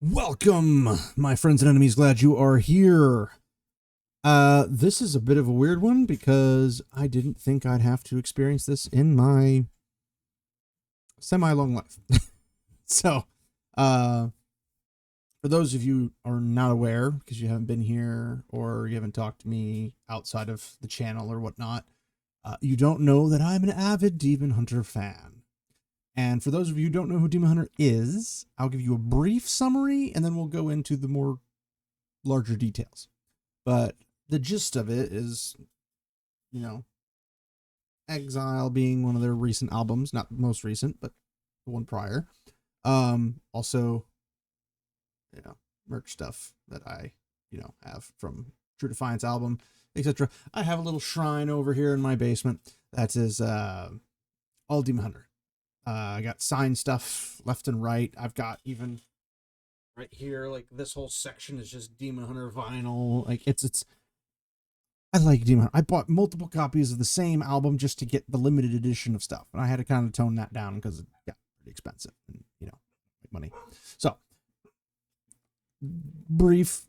Welcome, my friends and enemies. Glad you are here. This is a bit of a weird one because I didn't think I'd have to experience this in my semi-long life. So, for those of you who are not aware, because you haven't been here or you haven't talked to me outside of the channel or whatnot, you don't know that I'm an avid Demon Hunter fan. And for those of you who don't know who Demon Hunter is, I'll give you a brief summary and then we'll go into the more larger details. But the gist of it is, Exile being one of their recent albums, not the most recent, but the one prior. Also, merch stuff that I, have from True Defiance album, etc. I have a little shrine over here in my basement that is all Demon Hunter. I got signed stuff left and right. I've got even right here, like this whole section is just Demon Hunter vinyl. Like I like Demon Hunter. I bought multiple copies of the same album just to get the limited edition of stuff. And I had to kind of tone that down because it got pretty expensive and, like money. So, brief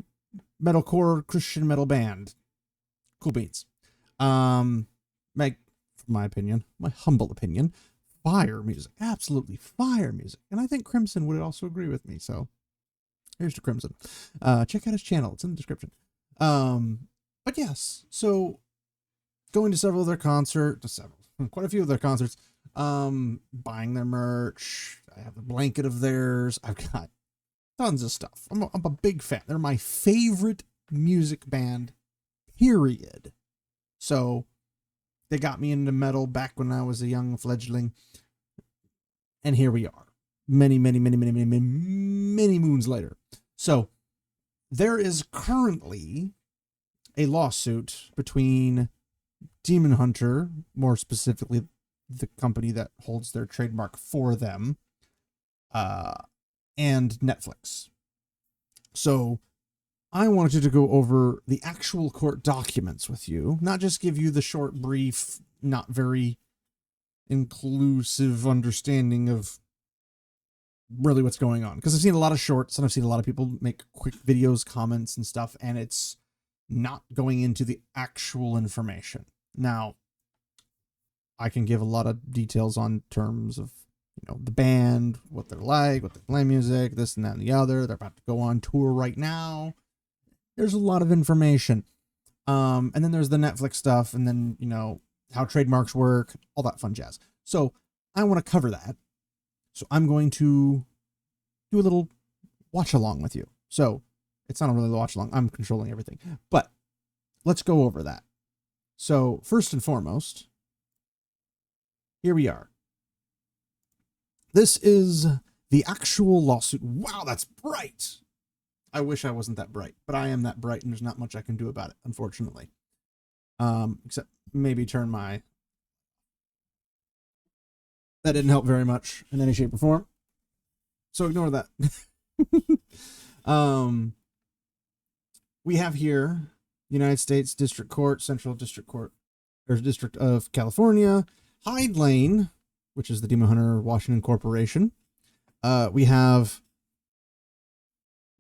metalcore Christian metal band. Cool beans. For my opinion, my humble opinion, fire music, absolutely fire music. And I think Crimson would also agree with me. So here's to Crimson. Check out his channel. It's in the description. But yes, so going to several of their concerts, quite a few of their concerts, buying their merch. I have a blanket of theirs. I've got tons of stuff. I'm a big fan. They're my favorite music band, period. So they got me into metal back when I was a young fledgling. And here we are, many moons later. So there is currently a lawsuit between Demon Hunter, more specifically the company that holds their trademark for them, and Netflix. So I wanted to go over the actual court documents with you, not just give you the short, brief, not very inclusive understanding of really what's going on. Because I've seen a lot of shorts and I've seen a lot of people make quick videos, comments and stuff, and it's not going into the actual information. Now, I can give a lot of details on terms of, the band, what they're like, what they play music, this and that and the other. They're about to go on tour right now. There's a lot of information. And then there's the Netflix stuff, and then, how trademarks work, all that fun jazz. So I want to cover that. So I'm going to do a little watch along with you. So it's not a really watch along. I'm controlling everything, but let's go over that. So first and foremost, here we are. This is the actual lawsuit. Wow, that's bright. I wish I wasn't that bright, but I am that bright and there's not much I can do about it, unfortunately. Except maybe turn my... That didn't help very much in any shape or form. So ignore that. We have here United States District Court, Central District Court, or District of California, Hyde Lane, which is the Demon Hunter Washington Corporation. We have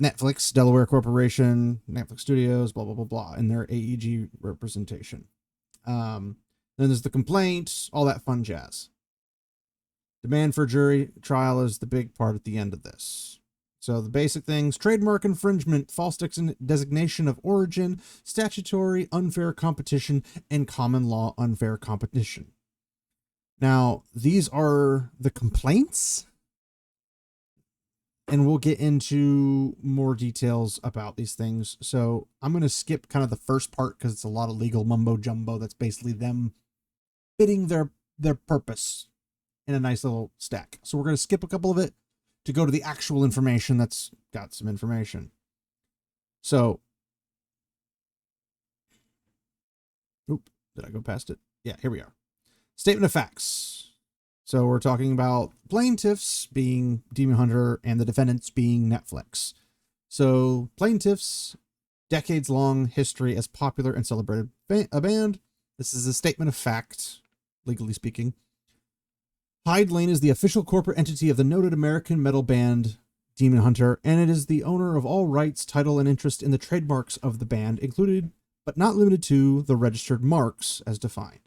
Netflix, Delaware Corporation, Netflix Studios, blah, blah, blah, blah, in their AEG representation. Then there's the complaint, all that fun jazz. Demand for jury trial is the big part at the end of this. So the basic things: trademark infringement, false designation of origin, statutory unfair competition, and common law unfair competition. Now, these are the complaints, and we'll get into more details about these things. So I'm going to skip kind of the first part because it's a lot of legal mumbo jumbo. That's basically them fitting their purpose in a nice little stack. So we're going to skip a couple of it to go to the actual information that's got some information. So, did I go past it? Yeah, here we are. Statement of facts. So we're talking about plaintiffs being Demon Hunter and the defendants being Netflix. So plaintiffs, decades-long history as popular and celebrated a band. This is a statement of fact, legally speaking. Hyde Lane is the official corporate entity of the noted American metal band Demon Hunter, and it is the owner of all rights, title, and interest in the trademarks of the band, included but not limited to the registered marks as defined.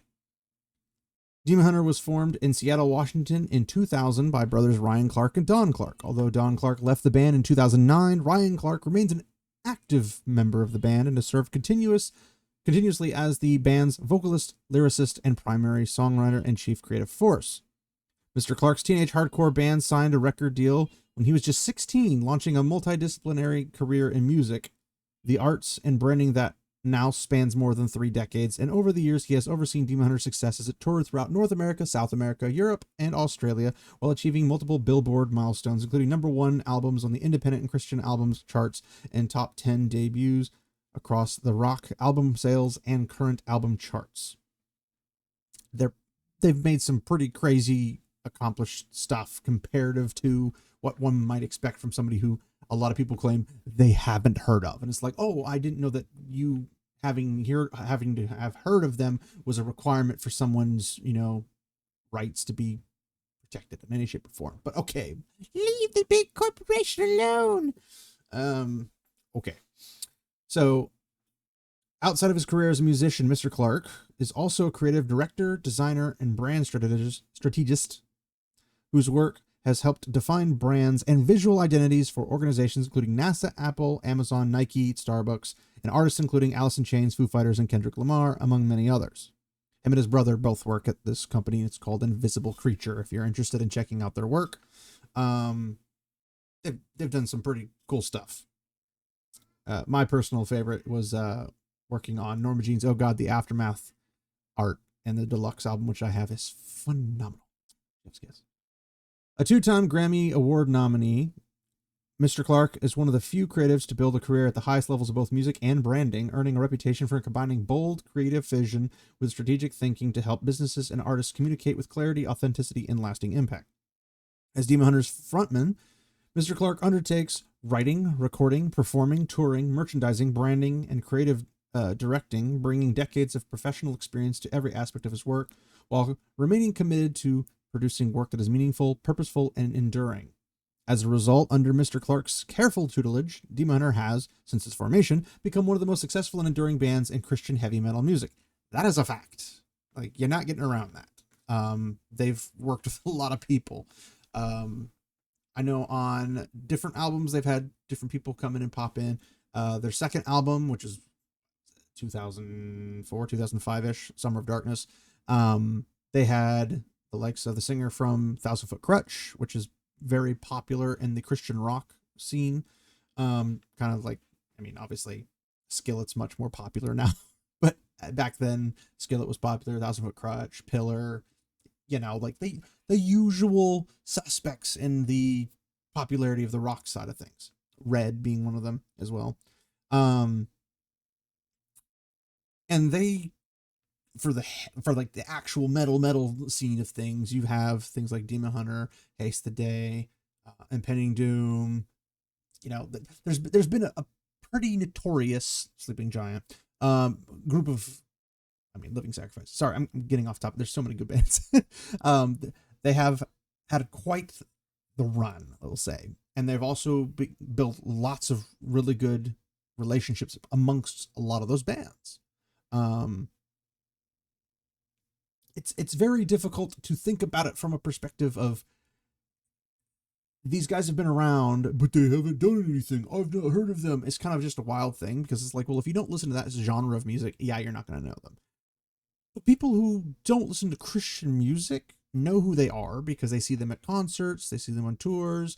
Demon Hunter was formed in Seattle, Washington in 2000 by brothers Ryan Clark and Don Clark. Although Don Clark left the band in 2009, Ryan Clark remains an active member of the band and has served continuously as the band's vocalist, lyricist, and primary songwriter and chief creative force. Mr. Clark's teenage hardcore band signed a record deal when he was just 16, launching a multidisciplinary career in music, the arts, and branding that now spans more than 3 decades, and over the years he has overseen Demon Hunter's success as it toured throughout North America, South America, Europe, and Australia, while achieving multiple Billboard milestones, including #1 albums on the independent and Christian albums charts and top 10 debuts across the rock album sales and current album charts. They've made some pretty crazy accomplished stuff comparative to what one might expect from somebody who a lot of people claim they haven't heard of. And it's like, oh, I didn't know that you having to have heard of them was a requirement for someone's, rights to be protected in any shape or form. But okay, leave the big corporation alone. Okay. So outside of his career as a musician, Mr. Clark is also a creative director, designer, and brand strategist whose work has helped define brands and visual identities for organizations including NASA, Apple, Amazon, Nike, Starbucks, and artists including Alice in Chains, Foo Fighters, and Kendrick Lamar, among many others. Him and his brother both work at this company. It's called Invisible Creature, if you're interested in checking out their work. They've done some pretty cool stuff. My personal favorite was working on Norma Jean's Oh God, the Aftermath art, and the deluxe album, which I have, is phenomenal. Yes. A 2-time Grammy Award nominee, Mr. Clark is one of the few creatives to build a career at the highest levels of both music and branding, earning a reputation for combining bold, creative vision with strategic thinking to help businesses and artists communicate with clarity, authenticity, and lasting impact. As Demon Hunter's frontman, Mr. Clark undertakes writing, recording, performing, touring, merchandising, branding, and creative directing, bringing decades of professional experience to every aspect of his work, while remaining committed to producing work that is meaningful, purposeful, and enduring. As a result, under Mr. Clark's careful tutelage, Demon Hunter has, since its formation, become one of the most successful and enduring bands in Christian heavy metal music. That is a fact. Like, you're not getting around that. They've worked with a lot of people. I know on different albums, they've had different people come in and pop in. Their second album, which is 2004, 2005-ish, Summer of Darkness, they had the likes of the singer from Thousand Foot Crutch, which is very popular in the Christian rock scene. Kind of like, obviously Skillet's much more popular now, but back then Skillet was popular, Thousand Foot Crutch, Pillar, like the usual suspects in the popularity of the rock side of things. Red being one of them as well. And they, for the actual metal scene of things, you have things like Demon Hunter, Haste the Day, Impending Doom. There's been a pretty notorious Sleeping Giant group of, Living Sacrifice. Sorry, I'm getting off topic. There's so many good bands. They have had quite the run, I'll say, and they've also built lots of really good relationships amongst a lot of those bands. It's very difficult to think about it from a perspective of these guys have been around, but they haven't done anything. I've not heard of them. It's kind of just a wild thing, because it's like, well, if you don't listen to that genre of music, yeah, you're not going to know them. But people who don't listen to Christian music know who they are because they see them at concerts, they see them on tours.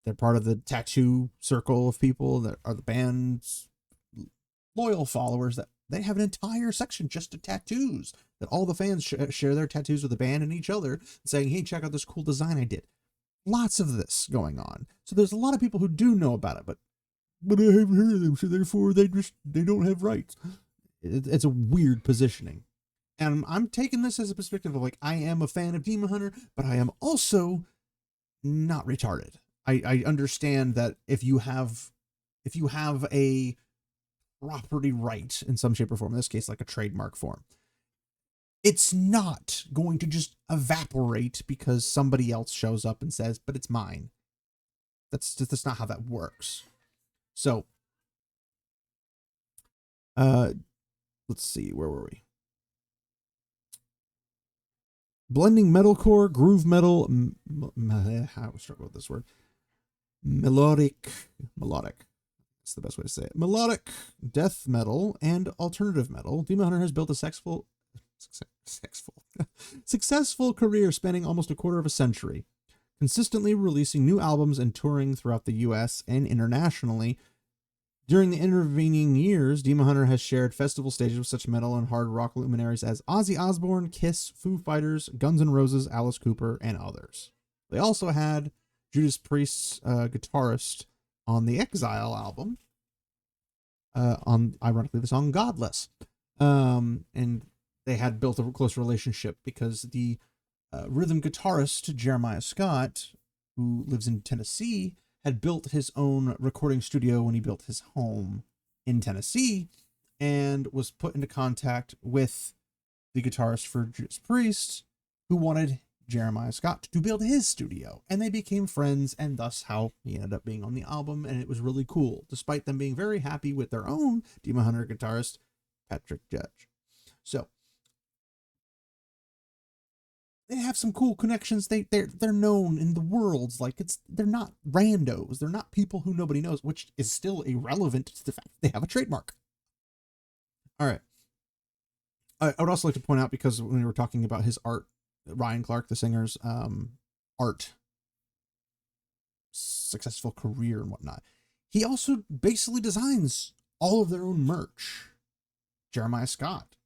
They're part of the tattoo circle of people that are the band's loyal followers, that they have an entire section just of tattoos, that all the fans share their tattoos with the band and each other, saying, hey, check out this cool design I did. Lots of this going on. So there's a lot of people who do know about it, but I haven't heard of them, so therefore they don't have rights. It's a weird positioning. And I'm taking this as a perspective of, like, I am a fan of Demon Hunter, but I am also not retarded. I understand that if you have a property right in some shape or form, in this case, like a trademark form, it's not going to just evaporate because somebody else shows up and says, but it's mine. That's not how that works. So, let's see, where were we? Blending metalcore, groove metal, I struggle with this word. Melodic. That's the best way to say it. Melodic, death metal, and alternative metal. Demon Hunter has built a successful career spanning almost a quarter of a century, consistently releasing new albums and touring throughout the US and internationally. During the intervening years, Demon Hunter has shared festival stages with such metal and hard rock luminaries as Ozzy Osbourne, Kiss, Foo Fighters, Guns N' Roses, Alice Cooper, and others. They also had Judas Priest's guitarist on the Exile album, on, ironically, the song Godless. And they had built a close relationship because the rhythm guitarist, Jeremiah Scott, who lives in Tennessee, had built his own recording studio when he built his home in Tennessee, and was put into contact with the guitarist for Judas Priest, who wanted Jeremiah Scott to build his studio, and they became friends, and thus how he ended up being on the album. And it was really cool, despite them being very happy with their own Demon Hunter guitarist, Patrick Judge. So they have some cool connections. They're known in the worlds. Like, they're not randos. They're not people who nobody knows, which is still irrelevant to the fact that they have a trademark. All right. I would also like to point out, because when we were talking about his art, Ryan Clark, the singer's art, successful career and whatnot, he also basically designs all of their own merch. Jeremiah Scott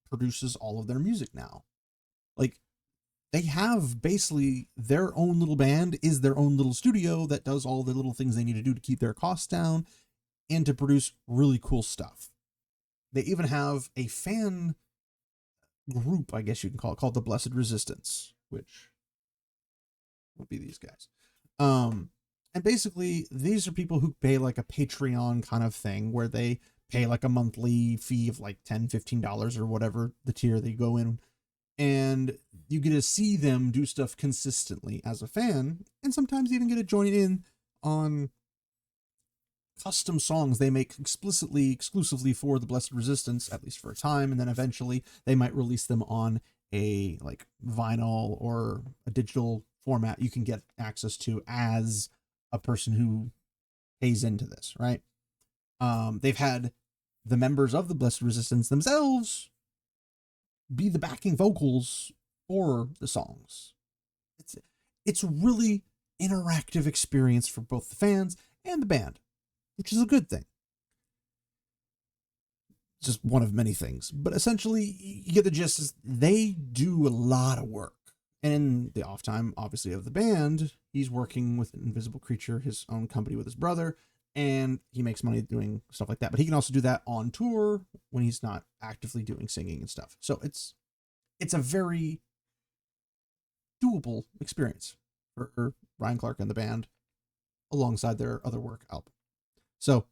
produces all of their music now. Like, they have basically their own little band, is their own little studio that does all the little things they need to do to keep their costs down and to produce really cool stuff. They even have a fan group, I guess you can call it, called the Blessed Resistance, which would be these guys. And basically, these are people who pay like a Patreon kind of thing, where they pay like a monthly fee of like $10, $15 or whatever the tier they go in, and you get to see them do stuff consistently as a fan, and sometimes even get to join in on custom songs they make exclusively for the Blessed Resistance, at least for a time, and then eventually they might release them on a like vinyl or a digital format you can get access to as a person who pays into this, right? They've had the members of the Blessed Resistance themselves be the backing vocals for the songs. It's a really interactive experience for both the fans and the band, which is a good thing. Just one of many things, but essentially you get the gist. Is they do a lot of work, and in the off time, obviously, of the band, he's working with Invisible Creature, his own company, with his brother, and he makes money doing stuff like that. But he can also do that on tour when he's not actively doing singing and stuff. So it's a very doable experience for Ryan Clark and the band, alongside their other work album. So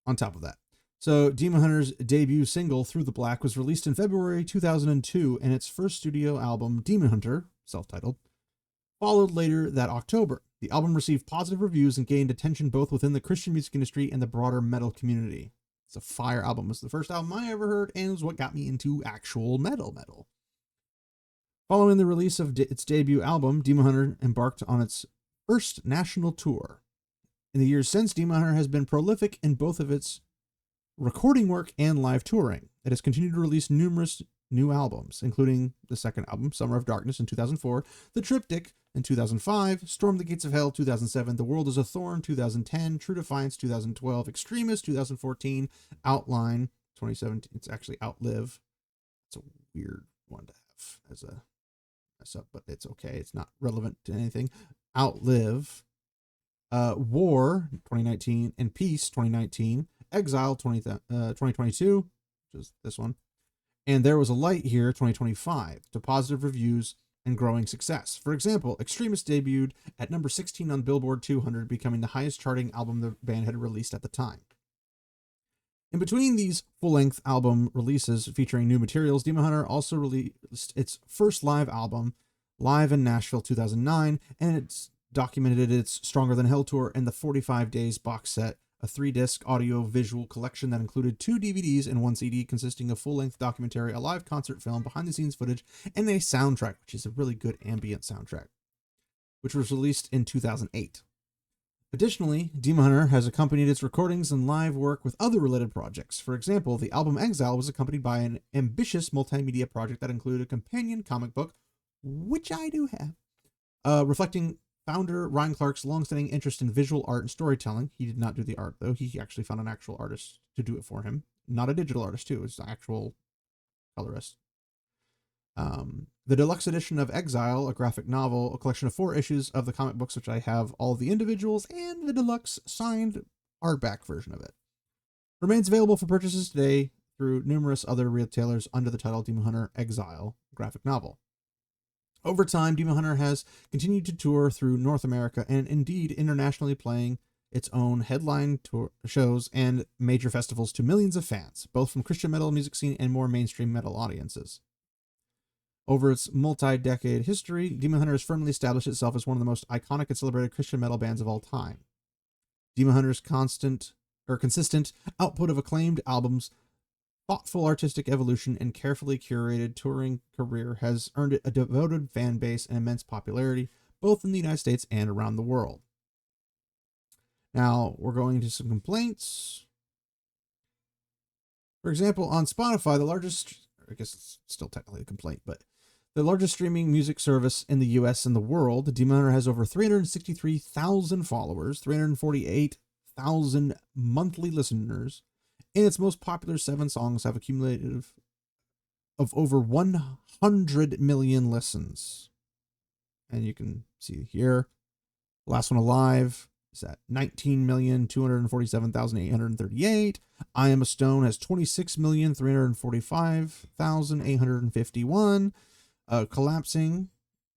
on top of that, so Demon Hunter's debut single, Through the Black, was released in February 2002, and its first studio album, Demon Hunter, self-titled, followed later that October. The album received positive reviews and gained attention both within the Christian music industry and the broader metal community. It's a fire album. It was the first album I ever heard, and it was what got me into actual metal. Following the release of its debut album, Demon Hunter embarked on its first national tour. In the years since, Demon Hunter has been prolific in both of its recording work and live touring. It has continued to release numerous new albums, including the second album, Summer of Darkness, in 2004, The Triptych in 2005, Storm the Gates of Hell 2007, The World is a Thorn 2010, True Defiance 2012, Extremist 2014, Outline 2017. It's actually Outlive. It's a weird one to have as a mess up, but it's okay. It's not relevant to anything. Outlive, War 2019, and Peace 2019, Exile 2022, which is this one, and There Was a Light Here 2025, to positive reviews and growing success. For example, Extremist debuted at number 16 on Billboard 200, becoming the highest charting album the band had released at the time. In between these full-length album releases featuring new materials, Demon Hunter also released its first live album, Live in Nashville 2009, and its documented its Stronger Than Hell tour and the 45 Days box set, a 3-disc audio-visual collection that included 2 DVDs and 1 CD consisting of full-length documentary, a live concert film, behind-the-scenes footage, and a soundtrack, which is a really good ambient soundtrack, which was released in 2008. Additionally, Demon Hunter has accompanied its recordings and live work with other related projects. For example, the album Exile was accompanied by an ambitious multimedia project that included a companion comic book, which I do have, reflecting founder Ryan Clark's longstanding interest in visual art and storytelling. He did not do the art, though. He actually found an actual artist to do it for him. Not a digital artist, too. It's an actual colorist. The deluxe edition of Exile, a graphic novel, a collection of 4 issues of the comic books, which I have all the individuals, and the deluxe signed hardback version of it, remains available for purchases today through numerous other retailers under the title Demon Hunter Exile graphic novel. Over time, Demon Hunter has continued to tour through North America and indeed internationally, playing its own headline tour shows and major festivals to millions of fans, both from Christian metal music scene and more mainstream metal audiences. Over its multi-decade history, Demon Hunter has firmly established itself as one of the most iconic and celebrated Christian metal bands of all time. Demon Hunter's consistent output of acclaimed albums, thoughtful artistic evolution, and carefully curated touring career has earned it a devoted fan base and immense popularity, both in the United States and around the world. Now, we're going to some complaints. For example, on Spotify, the largest, I guess it's still technically a complaint, but the largest streaming music service in the US and the world, Demon Hunter has over 363,000 followers, 348,000 monthly listeners, and its most popular 7 songs have a cumulative of over 100 million listens. And you can see here, last one alive is at 19,247,838. I Am a Stone has 26,345,851. Collapsing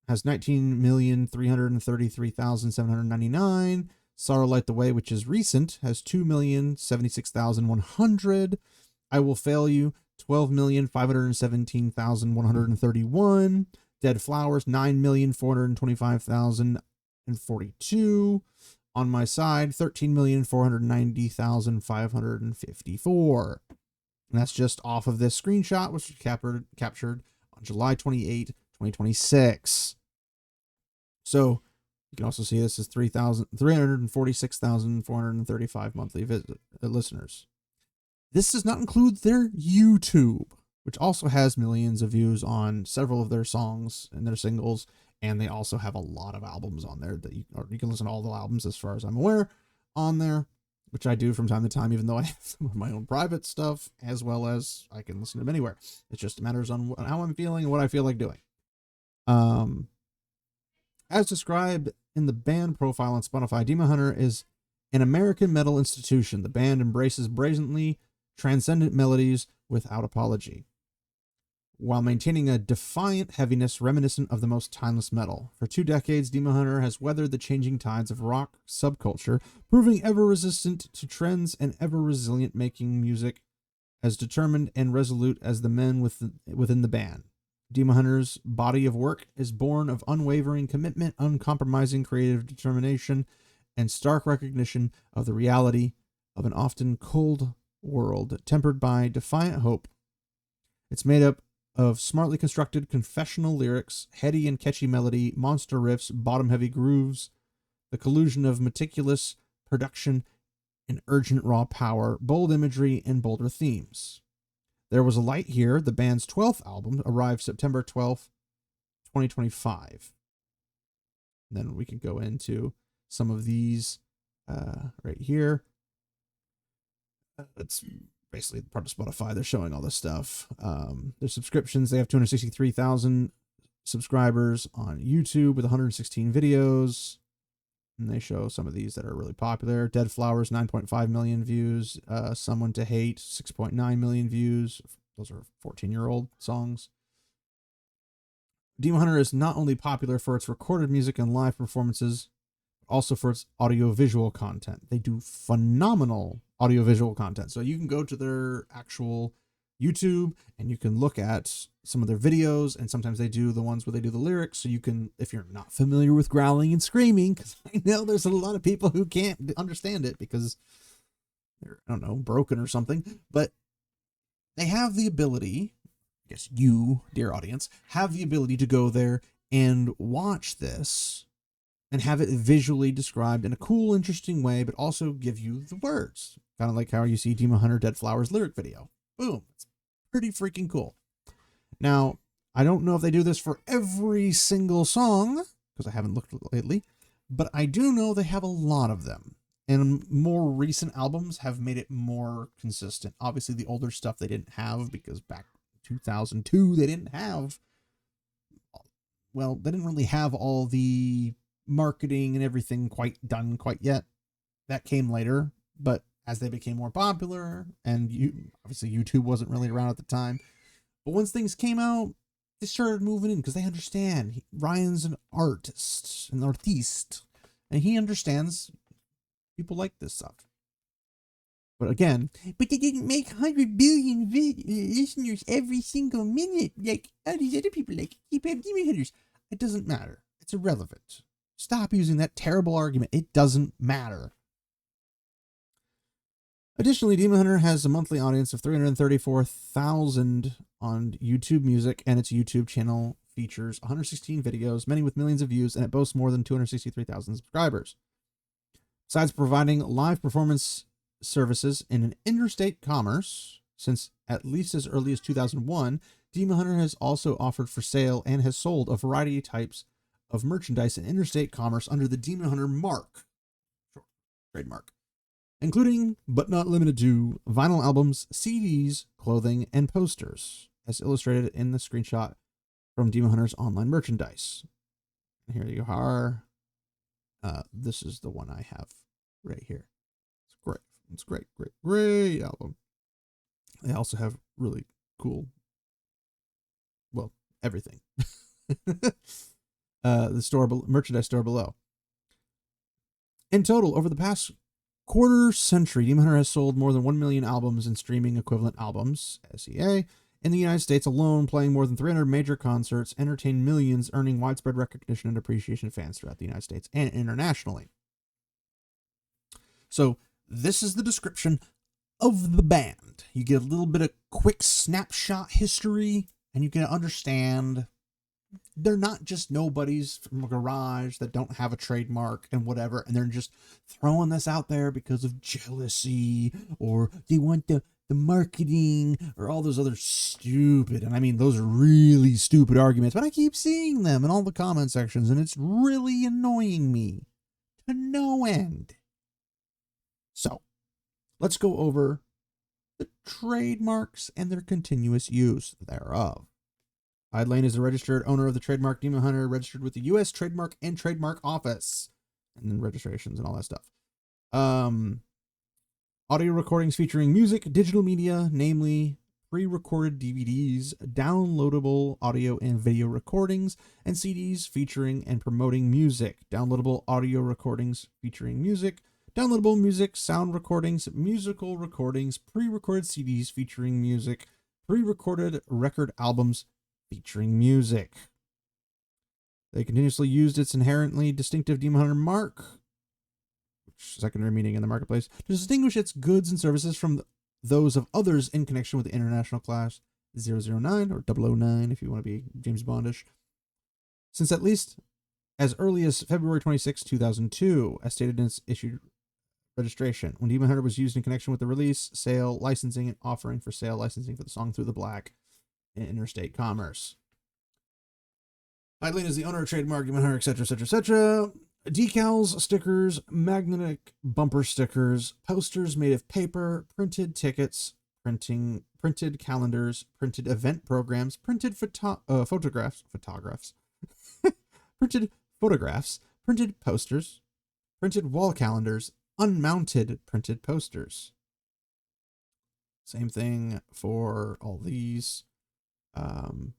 has 19,333,799. Sorrow Light the Way, which is recent, has 2,076,100. I Will Fail You, 12,517,131. Dead Flowers, 9,425,042. On My Side, 13,490,554. And that's just off of this screenshot, which was captured on July 28, 2026. So you can also see this is 346,435 monthly listeners. This does not include their YouTube, which also has millions of views on several of their songs and their singles. And they also have a lot of albums on there that you can listen to all the albums, as far as I'm aware, on there, which I do from time to time, even though I have some of my own private stuff, as well as I can listen to them anywhere. It just matters on how I'm feeling and what I feel like doing. As described in the band profile on Spotify, Demon Hunter is an American metal institution. The band embraces brazenly transcendent melodies without apology, while maintaining a defiant heaviness reminiscent of the most timeless metal. For 2 decades, Demon Hunter has weathered the changing tides of rock subculture, proving ever resistant to trends and ever resilient, making music as determined and resolute as the men within the band. Demon Hunter's body of work is born of unwavering commitment, uncompromising creative determination, and stark recognition of the reality of an often cold world, tempered by defiant hope. It's made up of smartly constructed confessional lyrics, heady and catchy melody, monster riffs, bottom-heavy grooves, the collusion of meticulous production and urgent raw power, bold imagery, and bolder themes. There Was a Light Here, the band's 12th album, arrived September 12th, 2025. And then we can go into some of these right here. It's basically part of Spotify. They're showing all this stuff. Their subscriptions, they have 263,000 subscribers on YouTube with 116 videos. And they show some of these that are really popular. Dead Flowers, 9.5 million views. Someone to Hate, 6.9 million views. Those are 14-year-old songs. Demon Hunter is not only popular for its recorded music and live performances, but also for its audiovisual content. They do phenomenal audiovisual content. So you can go to their actual YouTube, and you can look at some of their videos, and sometimes they do the ones where they do the lyrics, so you can, if you're not familiar with growling and screaming, because I know there's a lot of people who can't understand it because they're, I don't know, broken or something, but they have the ability, I guess you, dear audience, have the ability to go there and watch this and have it visually described in a cool, interesting way, but also give you the words. Kind of like how you see Demon Hunter Dead Flowers lyric video. Boom. It's pretty freaking cool. Now, I don't know if they do this for every single song, because I haven't looked lately, but I do know they have a lot of them. And more recent albums have made it more consistent. Obviously, the older stuff they didn't have, because back in 2002, they didn't have, well, they didn't really have all the marketing and everything quite done quite yet. That came later, but as they became more popular, and obviously YouTube wasn't really around at the time, but once things came out, they started moving in because they understand Ryan's an artist, and he understands people like this stuff. But again, but they didn't make 100 billion listeners every single minute like all these other people like keep have Demon Hunters. It doesn't matter. It's irrelevant. Stop using that terrible argument. It doesn't matter. Additionally, Demon Hunter has a monthly audience of 334,000 on YouTube Music, and its YouTube channel features 116 videos, many with millions of views, and it boasts more than 263,000 subscribers. Besides providing live performance services in an interstate commerce, since at least as early as 2001, Demon Hunter has also offered for sale and has sold a variety of types of merchandise in interstate commerce under the Demon Hunter mark, trademark, including, but not limited to, vinyl albums, CDs, clothing, and posters, as illustrated in the screenshot from Demon Hunter's online merchandise. And here you are. This is the one I have right here. It's great. It's great album. They also have really cool, well, everything. The merchandise store below. In total, over the past quarter century, Demon Hunter has sold more than 1 million albums and streaming equivalent albums, SEA, in the United States alone, playing more than 300 major concerts, entertained millions, earning widespread recognition and appreciation of fans throughout the United States and internationally. So this is the description of the band. You get a little bit of quick snapshot history, and you can understand they're not just nobodies from a garage that don't have a trademark and whatever, and they're just throwing this out there because of jealousy, or they want the marketing, or all those other stupid, and I mean those are really stupid arguments, but I keep seeing them in all the comment sections, and it's really annoying me to no end. So let's go over the trademarks and their continuous use thereof. Lane is the registered owner of the trademark Demon Hunter, registered with the U.S. Trademark and Trademark Office, and then registrations and all that stuff. Audio recordings featuring music, digital media, namely pre-recorded DVDs, downloadable audio and video recordings, and CDs featuring and promoting music, downloadable audio recordings featuring music, downloadable music, sound recordings, musical recordings, pre-recorded CDs featuring music, pre-recorded record albums featuring music. They continuously used its inherently distinctive Demon Hunter mark, which secondary meaning in the marketplace, to distinguish its goods and services from those of others in connection with the International Class 009 or 009 if you want to be James Bondish. Since at least as early as February 26, 2002, as stated in its issued registration, when Demon Hunter was used in connection with the release, sale, licensing, and offering for sale licensing for the song Through the Black in interstate commerce. Eileen is the owner of trademark Demon Hunter, etc., etc., etc. Decals, stickers, magnetic bumper stickers, posters made of paper, printed tickets, printed calendars, printed event programs, printed photographs, printed photographs, printed posters, printed wall calendars, unmounted printed posters. Same thing for all these.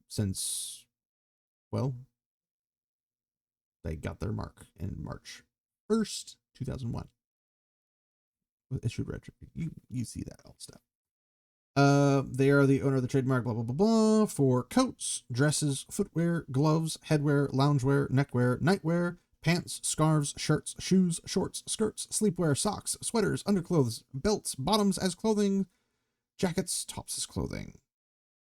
Since, well, they got their mark in March 1st, 2001. With issued retro. You see that all stuff. They are the owner of the trademark, blah, blah, blah, blah, for coats, dresses, footwear, gloves, headwear, loungewear, neckwear, nightwear, pants, scarves, shirts, shoes, shorts, skirts, sleepwear, socks, sweaters, underclothes, belts, bottoms as clothing, jackets, tops as clothing.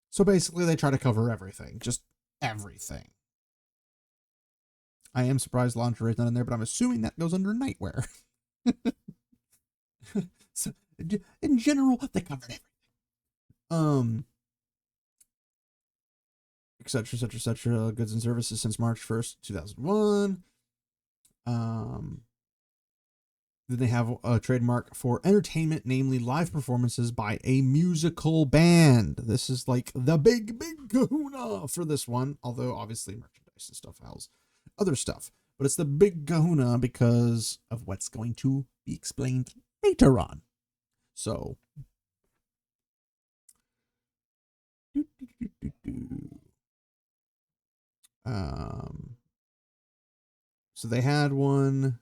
So basically, they try to cover everything, just everything. I am surprised lingerie is not in there, but I'm assuming that goes under nightwear. So, in general, they covered everything. Etc., etc., etc. Goods and services since March 1st, 2001. Then they have a trademark for entertainment, namely live performances by a musical band. This is like the big kahuna for this one, although obviously merchandise and stuff has other stuff. But it's the big kahuna because of what's going to be explained later on. So, so they had one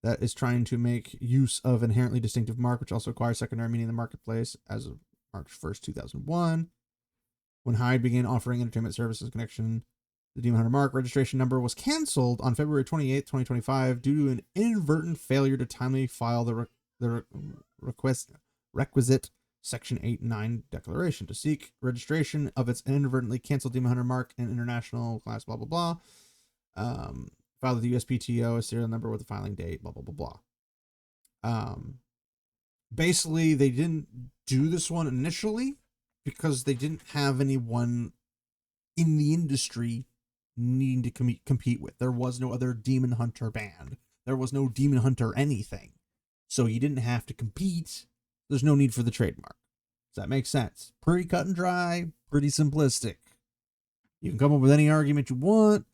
that is trying to make use of inherently distinctive mark, which also acquires secondary meaning in the marketplace as of March 1st, 2001. When Hyde began offering entertainment services in connection, the Demon Hunter mark registration number was canceled on February 28, 2025 due to an inadvertent failure to timely file the requisite Section 8 and 9 declaration to seek registration of its inadvertently canceled Demon Hunter mark in international class, blah, blah, blah. Filed with the USPTO, a serial number with a filing date, blah, blah, blah, blah. Basically, they didn't do this one initially because they didn't have anyone in the industry needing to compete with. There was no other Demon Hunter band. There was no Demon Hunter anything. So you didn't have to compete. There's no need for the trademark. Does that make sense? Pretty cut and dry, pretty simplistic. You can come up with any argument you want.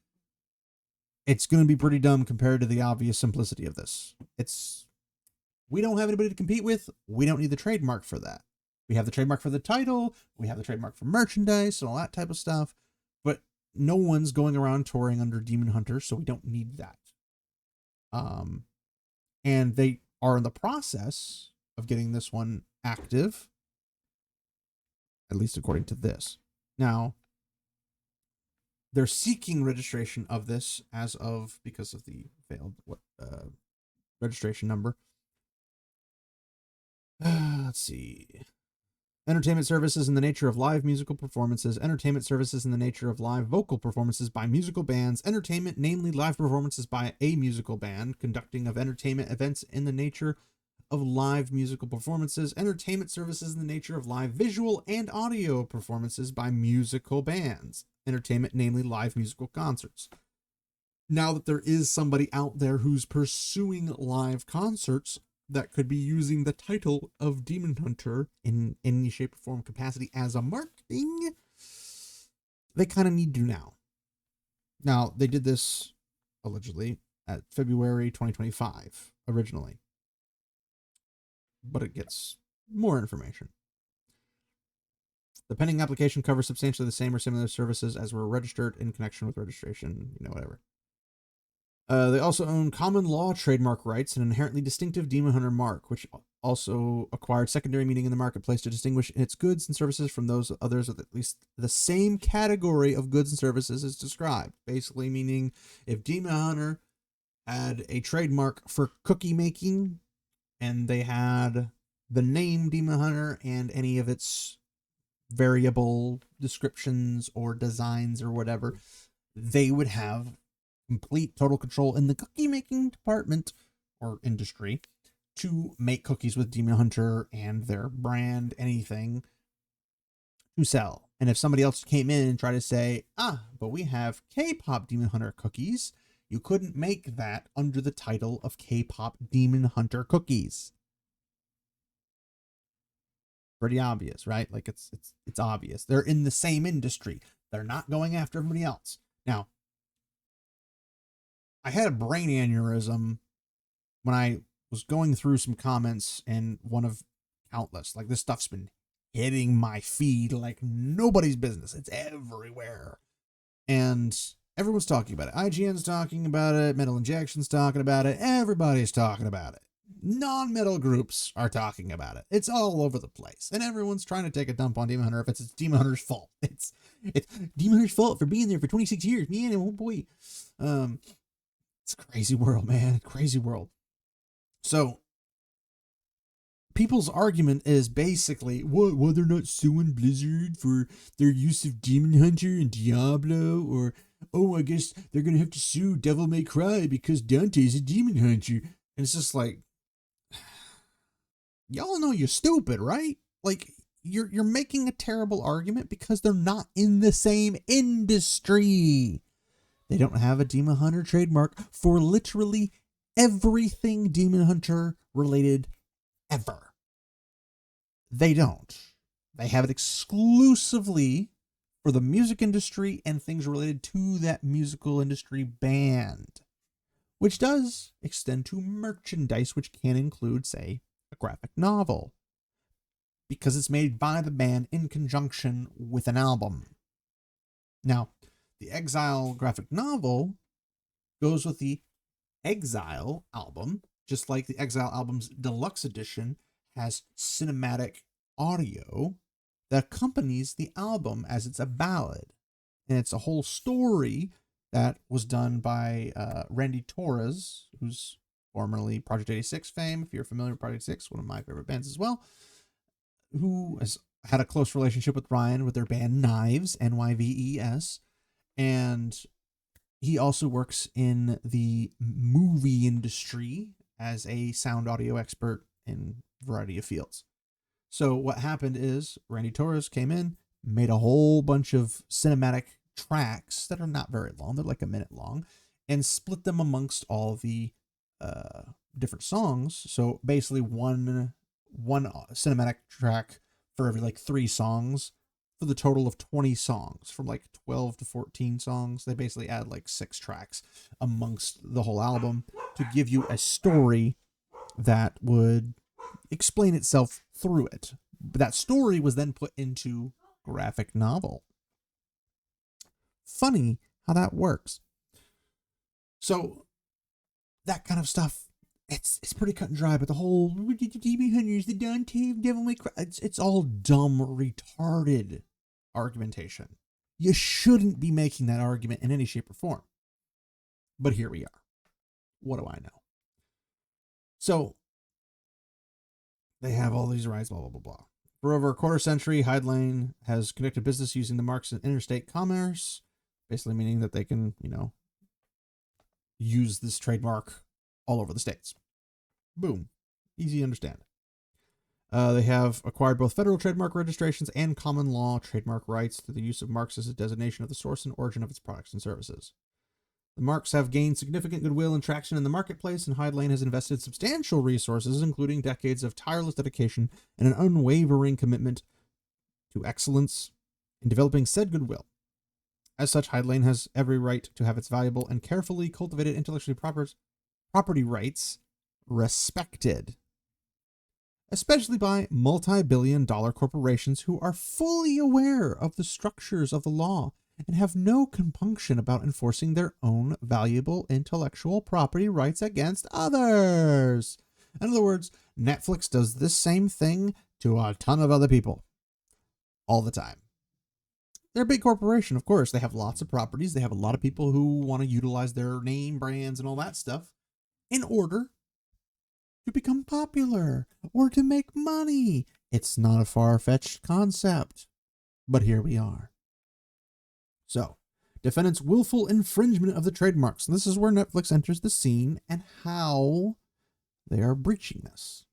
It's going to be pretty dumb compared to the obvious simplicity of this. We don't have anybody to compete with. We don't need the trademark for that. We have the trademark for the title. We have the trademark for merchandise and all that type of stuff. But no one's going around touring under Demon Hunter, so we don't need that. And they are in the process of getting this one active, at least according to this. Now, they're seeking registration of this as of, because of the failed registration number. Let's see. Entertainment services in the nature of live musical performances. Entertainment services in the nature of live vocal performances by musical bands. Entertainment, namely live performances by a musical band. Conducting of entertainment events in the nature of live musical performances. Entertainment services in the nature of live visual and audio performances by musical bands. Entertainment, namely live musical concerts. Now that there is somebody out there who's pursuing live concerts that could be using the title of Demon Hunter in any shape or form capacity as a marketing, they kind of need to now. Now, they did this allegedly at February 2025 originally, but it gets more information. The pending application covers substantially the same or similar services as were registered in connection with registration, whatever. They also own common law trademark rights and inherently distinctive Demon Hunter mark, which also acquired secondary meaning in the marketplace to distinguish its goods and services from those others with at least the same category of goods and services as described. Basically meaning if Demon Hunter had a trademark for cookie making and they had the name Demon Hunter and any of its variable descriptions or designs or whatever, they would have complete total control in the cookie making department or industry to make cookies with Demon Hunter and their brand, anything to sell. And if somebody else came in and tried to say, but we have K-pop Demon Hunter cookies, you couldn't make that under the title of K-pop Demon Hunter cookies. Pretty obvious, right? Like it's obvious. They're in the same industry. They're not going after everybody else. Now, I had a brain aneurysm when I was going through some comments in one of countless. Like, this stuff's been hitting my feed like nobody's business. It's everywhere. And everyone's talking about it. IGN's talking about it. Metal Injection's talking about it. Everybody's talking about it. Non-metal groups are talking about it. It's all over the place, and everyone's trying to take a dump on Demon Hunter if it's Demon Hunter's fault. It's Demon Hunter's fault for being there for 26 years. Man, oh boy. It's a crazy world, man. Crazy world. So people's argument is basically, well, they're not suing Blizzard for their use of Demon Hunter and Diablo, or, oh, I guess they're going to have to sue Devil May Cry because Dante's a Demon Hunter. And it's just like, y'all know you're stupid, right? Like, you're making a terrible argument because they're not in the same industry. They don't have a Demon Hunter trademark for literally everything Demon Hunter related ever. They don't. They have it exclusively for the music industry and things related to that musical industry band, which does extend to merchandise, which can include, say, a graphic novel, because it's made by the band in conjunction with an album. Now, the Exile graphic novel goes with the Exile album, just like the Exile album's deluxe edition has cinematic audio that accompanies the album as it's a ballad. And it's a whole story that was done by Randy Torres, who's formerly Project 86 fame, if you're familiar with Project 86, one of my favorite bands as well, who has had a close relationship with Ryan with their band Knives, Nyves, and he also works in the movie industry as a sound audio expert in a variety of fields. So what happened is Randy Torres came in, made a whole bunch of cinematic tracks that are not very long. They're like a minute long, and split them amongst all the different songs. So basically one cinematic track for every like 3 songs, for the total of 20 songs, from like 12 to 14 songs. They basically add like 6 tracks amongst the whole album to give you a story that would explain itself through it. But that story was then put into graphic novel. Funny how that works. So that kind of stuff, it's pretty cut and dry, but the whole Demon Hunters, the Dante, Devil May Cry, it's all dumb, retarded argumentation. You shouldn't be making that argument in any shape or form. But here we are. What do I know? So they have all these rights, blah, blah, blah, blah. For over a quarter century, Hideline has conducted business using the marks in interstate commerce, basically meaning that they can, use this trademark all over the states. Boom. Easy to understand. They have acquired both federal trademark registrations and common law trademark rights to the use of marks as a designation of the source and origin of its products and services. The marks have gained significant goodwill and traction in the marketplace, and Hideline has invested substantial resources, including decades of tireless dedication and an unwavering commitment to excellence in developing said goodwill. As such, Hideline has every right to have its valuable and carefully cultivated intellectual property rights respected, especially by multi-billion-dollar corporations who are fully aware of the structures of the law and have no compunction about enforcing their own valuable intellectual property rights against others. In other words, Netflix does this same thing to a ton of other people all the time. They're a big corporation, of course. They have lots of properties. They have a lot of people who want to utilize their name, brands, and all that stuff in order to become popular or to make money. It's not a far-fetched concept, but here we are. So, defendants' willful infringement of the trademarks. And this is where Netflix enters the scene and how they are breaching this.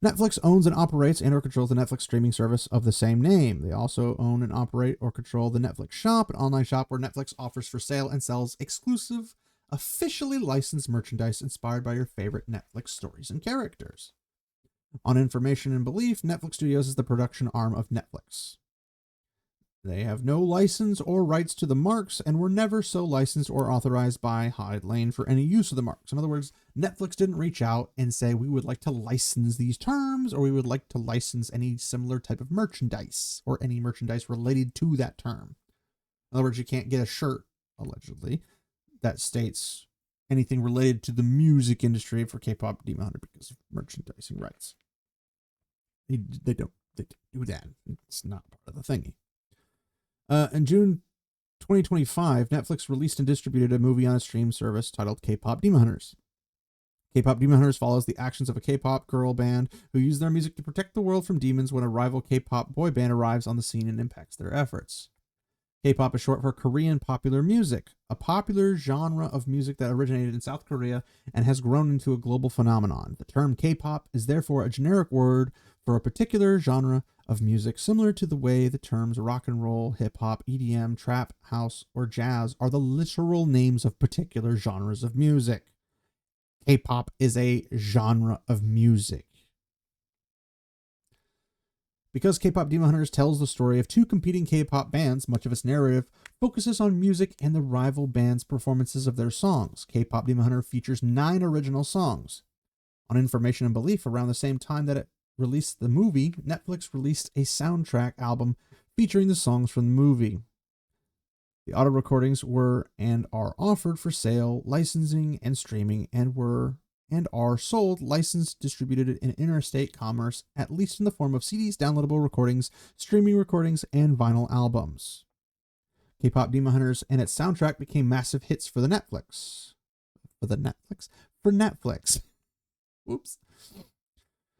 Netflix owns and operates and or controls the Netflix streaming service of the same name. They also own and operate or control the Netflix Shop, an online shop where Netflix offers for sale and sells exclusive, officially licensed merchandise inspired by your favorite Netflix stories and characters. On information and belief, Netflix Studios is the production arm of Netflix. They have no license or rights to the marks and were never so licensed or authorized by Hideline for any use of the marks. In other words, Netflix didn't reach out and say, we would like to license these terms, or we would like to license any similar type of merchandise or any merchandise related to that term. In other words, you can't get a shirt, allegedly, that states anything related to the music industry for K-pop Demon Hunter because of merchandising rights. They don't do that. It's not part of the thingy. In June 2025, Netflix released and distributed a movie on a stream service titled K-pop Demon Hunters. K-pop Demon Hunters follows the actions of a K-pop girl band who use their music to protect the world from demons when a rival K-pop boy band arrives on the scene and impacts their efforts. K-pop is short for Korean popular music, a popular genre of music that originated in South Korea and has grown into a global phenomenon. The term K-pop is therefore a generic word for a particular genre of music, similar to the way the terms rock and roll, hip-hop, EDM, trap, house, or jazz are the literal names of particular genres of music. K-pop is a genre of music. Because K-pop Demon Hunters tells the story of two competing K-pop bands, much of its narrative focuses on music and the rival bands' performances of their songs. K-pop Demon Hunter features 9 original songs. On Information and Belief, around the same time that it released the movie, Netflix released a soundtrack album featuring the songs from the movie. The audio recordings were and are offered for sale, licensing, and streaming, and are sold, licensed, distributed in interstate commerce, at least in the form of CDs, downloadable recordings, streaming recordings, and vinyl albums. K-pop Demon Hunters and its soundtrack became massive hits for Netflix. Oops.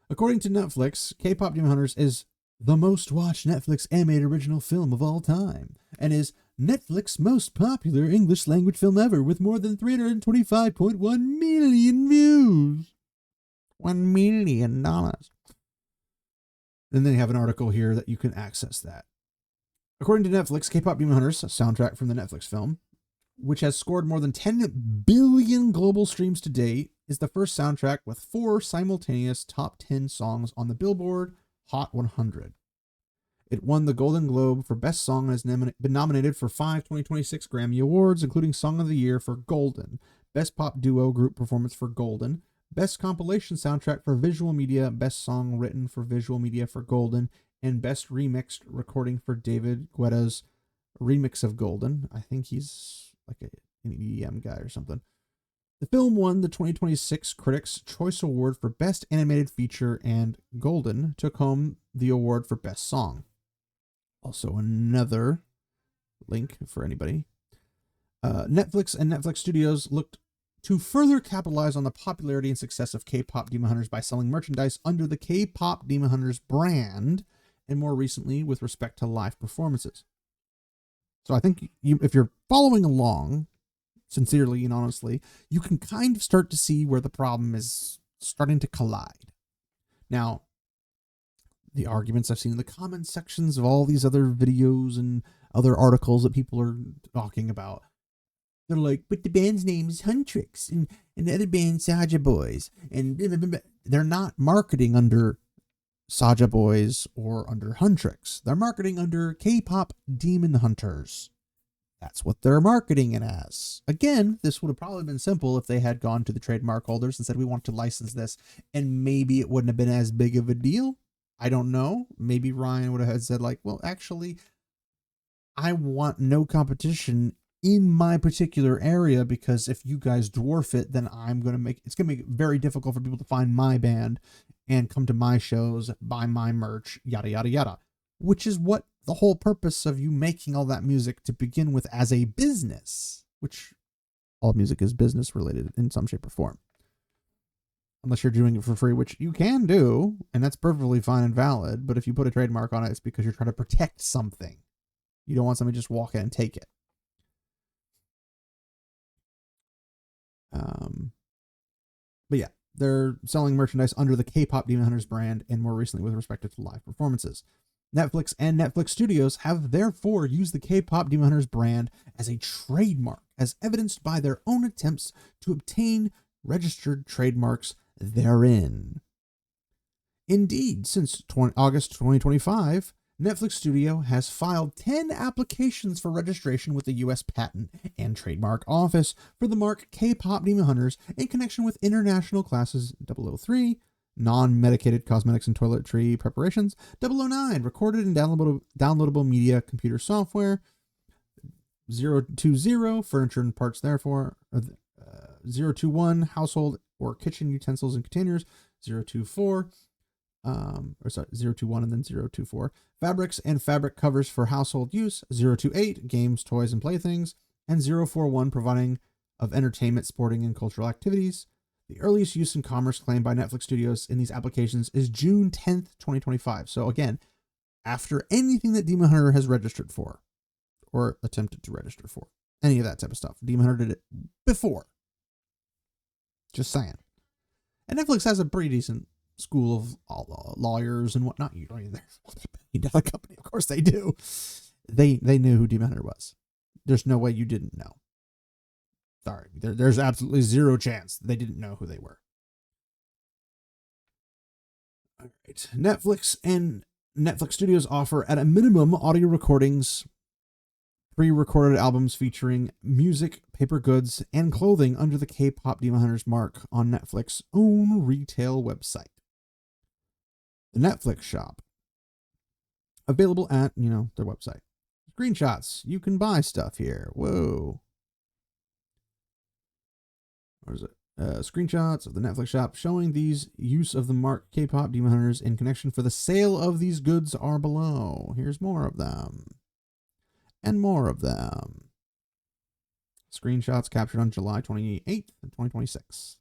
According to Netflix, K-pop Demon Hunters is the most watched Netflix animated original film of all time, and is Netflix's most popular English language film ever, with more than 325.1 million views. $1 million. Then they have an article here that you can access that. According to Netflix, K-pop Demon Hunters, a soundtrack from the Netflix film, which has scored more than 10 billion global streams to date, is the first soundtrack with 4 simultaneous top 10 songs on the Billboard Hot 100. It won the Golden Globe for Best Song and has been nominated for 5 2026 Grammy Awards, including Song of the Year for Golden, Best Pop Duo Group Performance for Golden, Best Compilation Soundtrack for Visual Media, Best Song Written for Visual Media for Golden, and Best Remixed Recording for David Guetta's remix of Golden. I think he's like an EDM guy or something. The film won the 2026 Critics' Choice Award for Best Animated Feature, and Golden took home the award for Best Song. Also another link for anybody. Netflix and Netflix Studios looked to further capitalize on the popularity and success of K-pop Demon Hunters by selling merchandise under the K-pop Demon Hunters brand, and more recently with respect to live performances. So I think if you're following along, sincerely and honestly, you can kind of start to see where the problem is starting to collide. Now, the arguments I've seen in the comment sections of all these other videos and other articles that people are talking about, they're like, but the band's name is Huntrix, and the other band's Saja Boys, and blah, blah, blah, blah. They're not marketing under Saja Boys or under Huntrix. They're marketing under K-pop Demon Hunters. That's what they're marketing it as. Again, this would have probably been simple if they had gone to the trademark holders and said, we want to license this, and maybe it wouldn't have been as big of a deal. I don't know. Maybe Ryan would have said, like, well, actually, I want no competition in my particular area, because if you guys dwarf it, then it's going to make it very difficult for people to find my band and come to my shows, buy my merch, yada, yada, yada. Which is what the whole purpose of you making all that music to begin with as a business, which all music is business related in some shape or form. Unless you're doing it for free, which you can do, and that's perfectly fine and valid. But if you put a trademark on it, it's because you're trying to protect something. You don't want somebody to just walk in and take it. But yeah, they're selling merchandise under the K-pop Demon Hunters brand, and more recently with respect to live performances. Netflix and Netflix Studios have therefore used the K-pop Demon Hunters brand as a trademark, as evidenced by their own attempts to obtain registered trademarks therein. Indeed, since August 2025, Netflix Studio has filed 10 applications for registration with the U.S. Patent and Trademark Office for the mark K-pop Demon Hunters in connection with international classes 003, non-medicated cosmetics and toiletry preparations, 009, recorded and downloadable media computer software, 020, furniture and parts therefore, 021 household or kitchen utensils and containers, 024 021 and then 024 fabrics and fabric covers for household use, 028 games, toys, and playthings, and 041 providing of entertainment, sporting, and cultural activities. The earliest use in commerce claimed by Netflix Studios in these applications is June 10th, 2025. So again, after anything that Demon Hunter has registered for or attempted to register for, any of that type of stuff. Demon Hunter did it before. Just saying. And Netflix has a pretty decent school of lawyers and whatnot. You don't even they're a company. Of course they do. They knew who Demon Hunter was. There's no way you didn't know. Sorry. There's absolutely zero chance they didn't know who they were. All right. Netflix and Netflix Studios offer at a minimum audio recordings, pre-recorded albums featuring music, paper goods, and clothing under the K-pop Demon Hunters mark on Netflix's own retail website. The Netflix shop. Available at, their website. Screenshots. You can buy stuff here. Whoa. What is it? Screenshots of the Netflix shop showing these use of the mark K-pop Demon Hunters in connection for the sale of these goods are below. Here's more of them. And more of them. Screenshots captured on July 28th, 2026.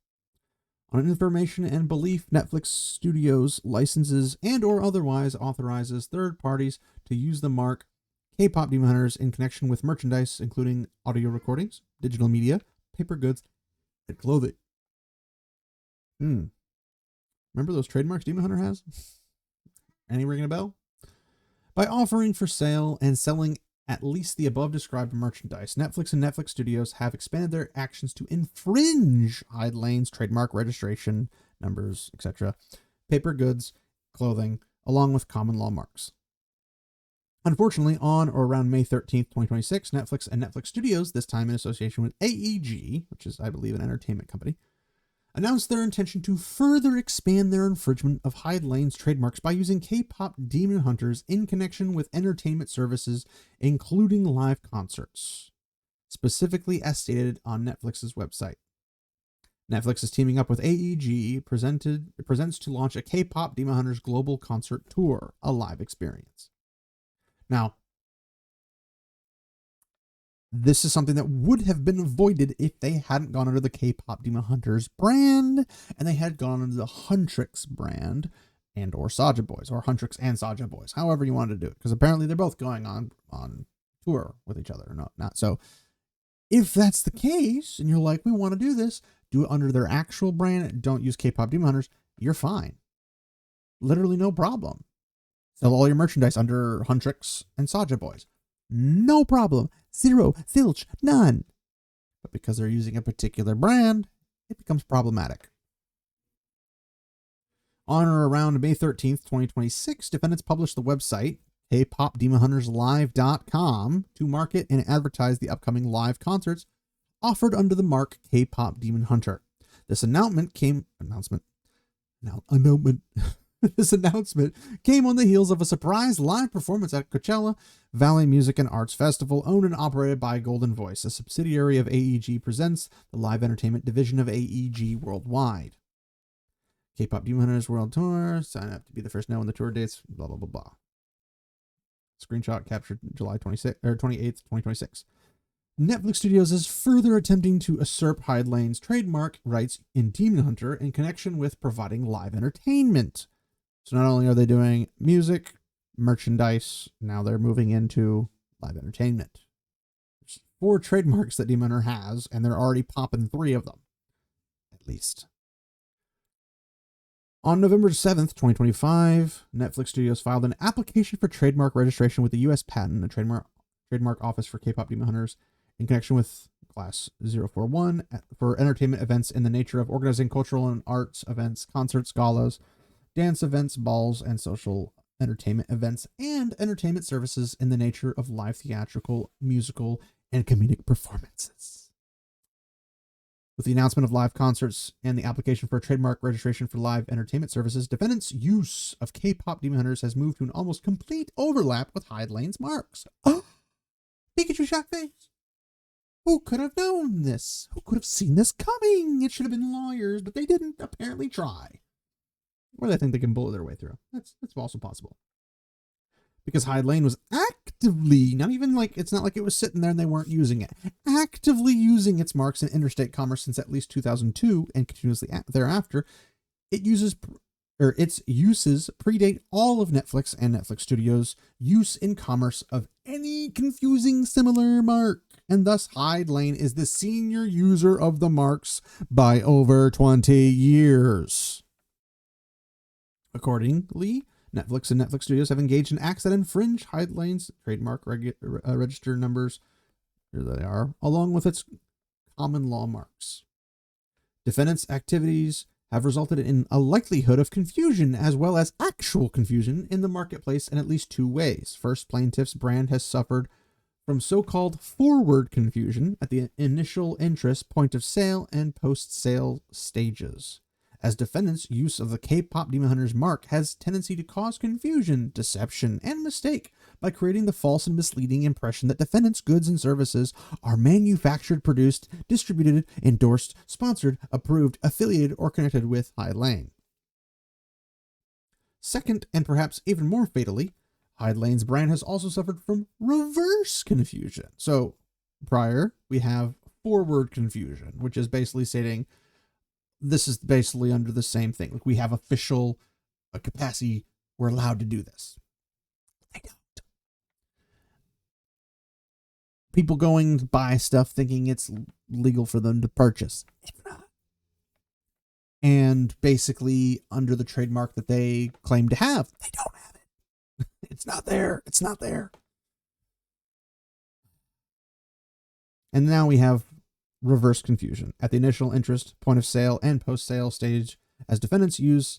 On information and belief, Netflix Studios licenses and or otherwise authorizes third parties to use the mark K-pop Demon Hunters in connection with merchandise, including audio recordings, digital media, paper goods, and clothing. Remember those trademarks Demon Hunter has? Any ringing a bell? By offering for sale and selling at least the above described merchandise, Netflix and Netflix Studios have expanded their actions to infringe Hyde Lane's trademark registration numbers, etc., paper goods, clothing, along with common law marks. Unfortunately, on or around May 13th, 2026, Netflix and Netflix Studios, this time in association with AEG, which is, I believe, an entertainment company, announced their intention to further expand their infringement of Hyde Lane's trademarks by using K-pop Demon Hunters in connection with entertainment services, including live concerts, specifically as stated on Netflix's website. Netflix is teaming up with AEG presents to launch a K-pop Demon Hunters global concert tour, a live experience. Now, this is something that would have been avoided if they hadn't gone under the K-pop Demon Hunters brand and they had gone under the Huntrix brand and or Saja Boys, or Huntrix and Saja Boys, however you wanted to do it, because apparently they're both going on tour with each other. Not so. If that's the case and you're like, we want to do this, do it under their actual brand, don't use K-pop Demon Hunters, you're fine. Literally no problem. Sell all your merchandise under Huntrix and Saja Boys. No problem. Zero, zilch, none. But because they're using a particular brand, it becomes problematic. On or around May 13th, 2026, defendants published the website kpopdemonhunterslive.com to market and advertise the upcoming live concerts offered under the mark K-pop Demon Hunter. This announcement came This announcement came on the heels of a surprise live performance at Coachella Valley Music and Arts Festival, owned and operated by Golden Voice, a subsidiary of AEG Presents, the live entertainment division of AEG Worldwide. K-pop Demon Hunters World Tour, sign up to be the first to know when the tour dates, blah, blah, blah, blah. Screenshot captured July 28th, 2026. Netflix Studios is further attempting to usurp Hyde Lane's trademark rights in Demon Hunter in connection with providing live entertainment. So not only are they doing music, merchandise, now they're moving into live entertainment. There's 4 trademarks that Demon Hunter has, and they're already popping 3 of them, at least. On November 7th, 2025, Netflix Studios filed an application for trademark registration with the U.S. Patent and Trademark Office for K-pop Demon Hunters in connection with Class 041 for entertainment events in the nature of organizing cultural and arts events, concerts, galas, dance events, balls, and social entertainment events, and entertainment services in the nature of live theatrical, musical, and comedic performances. With the announcement of live concerts and the application for a trademark registration for live entertainment services, defendants' use of K-pop Demon Hunters has moved to an almost complete overlap with Hyde Lane's marks. Oh, Pikachu shock face. Who could have known this? Who could have seen this coming? It should have been lawyers, but they didn't apparently try. Or they think they can bullet their way through. That's also possible. Because Hyde Lane was actively, not even like, it's not like it was sitting there and they weren't using it, actively using its marks in interstate commerce since at least 2002 and continuously thereafter. Its uses predate all of Netflix and Netflix Studios' use in commerce of any confusing similar mark. And thus Hyde Lane is the senior user of the marks by over 20 years. Accordingly, Netflix and Netflix Studios have engaged in acts that infringe Hyde Lane's trademark register numbers, here they are, along with its common law marks. Defendants' activities have resulted in a likelihood of confusion as well as actual confusion in the marketplace in at least two ways. First, plaintiff's brand has suffered from so-called forward confusion at the initial interest, point of sale, and post-sale stages, as defendants' use of the K-pop Demon Hunters mark has tendency to cause confusion, deception, and mistake by creating the false and misleading impression that defendants' goods and services are manufactured, produced, distributed, endorsed, sponsored, approved, affiliated, or connected with Hyde Lane. Second, and perhaps even more fatally, Hyde Lane's brand has also suffered from reverse confusion. So prior, we have forward confusion, which is basically stating this is basically under the same thing. Like we have official capacity. We're allowed to do this. They don't. People going to buy stuff thinking it's legal for them to purchase. It's not. And basically under the trademark that they claim to have, they don't have it. It's not there. It's not there. And now we have reverse confusion at the initial interest, point of sale, and post-sale stage, as defendants use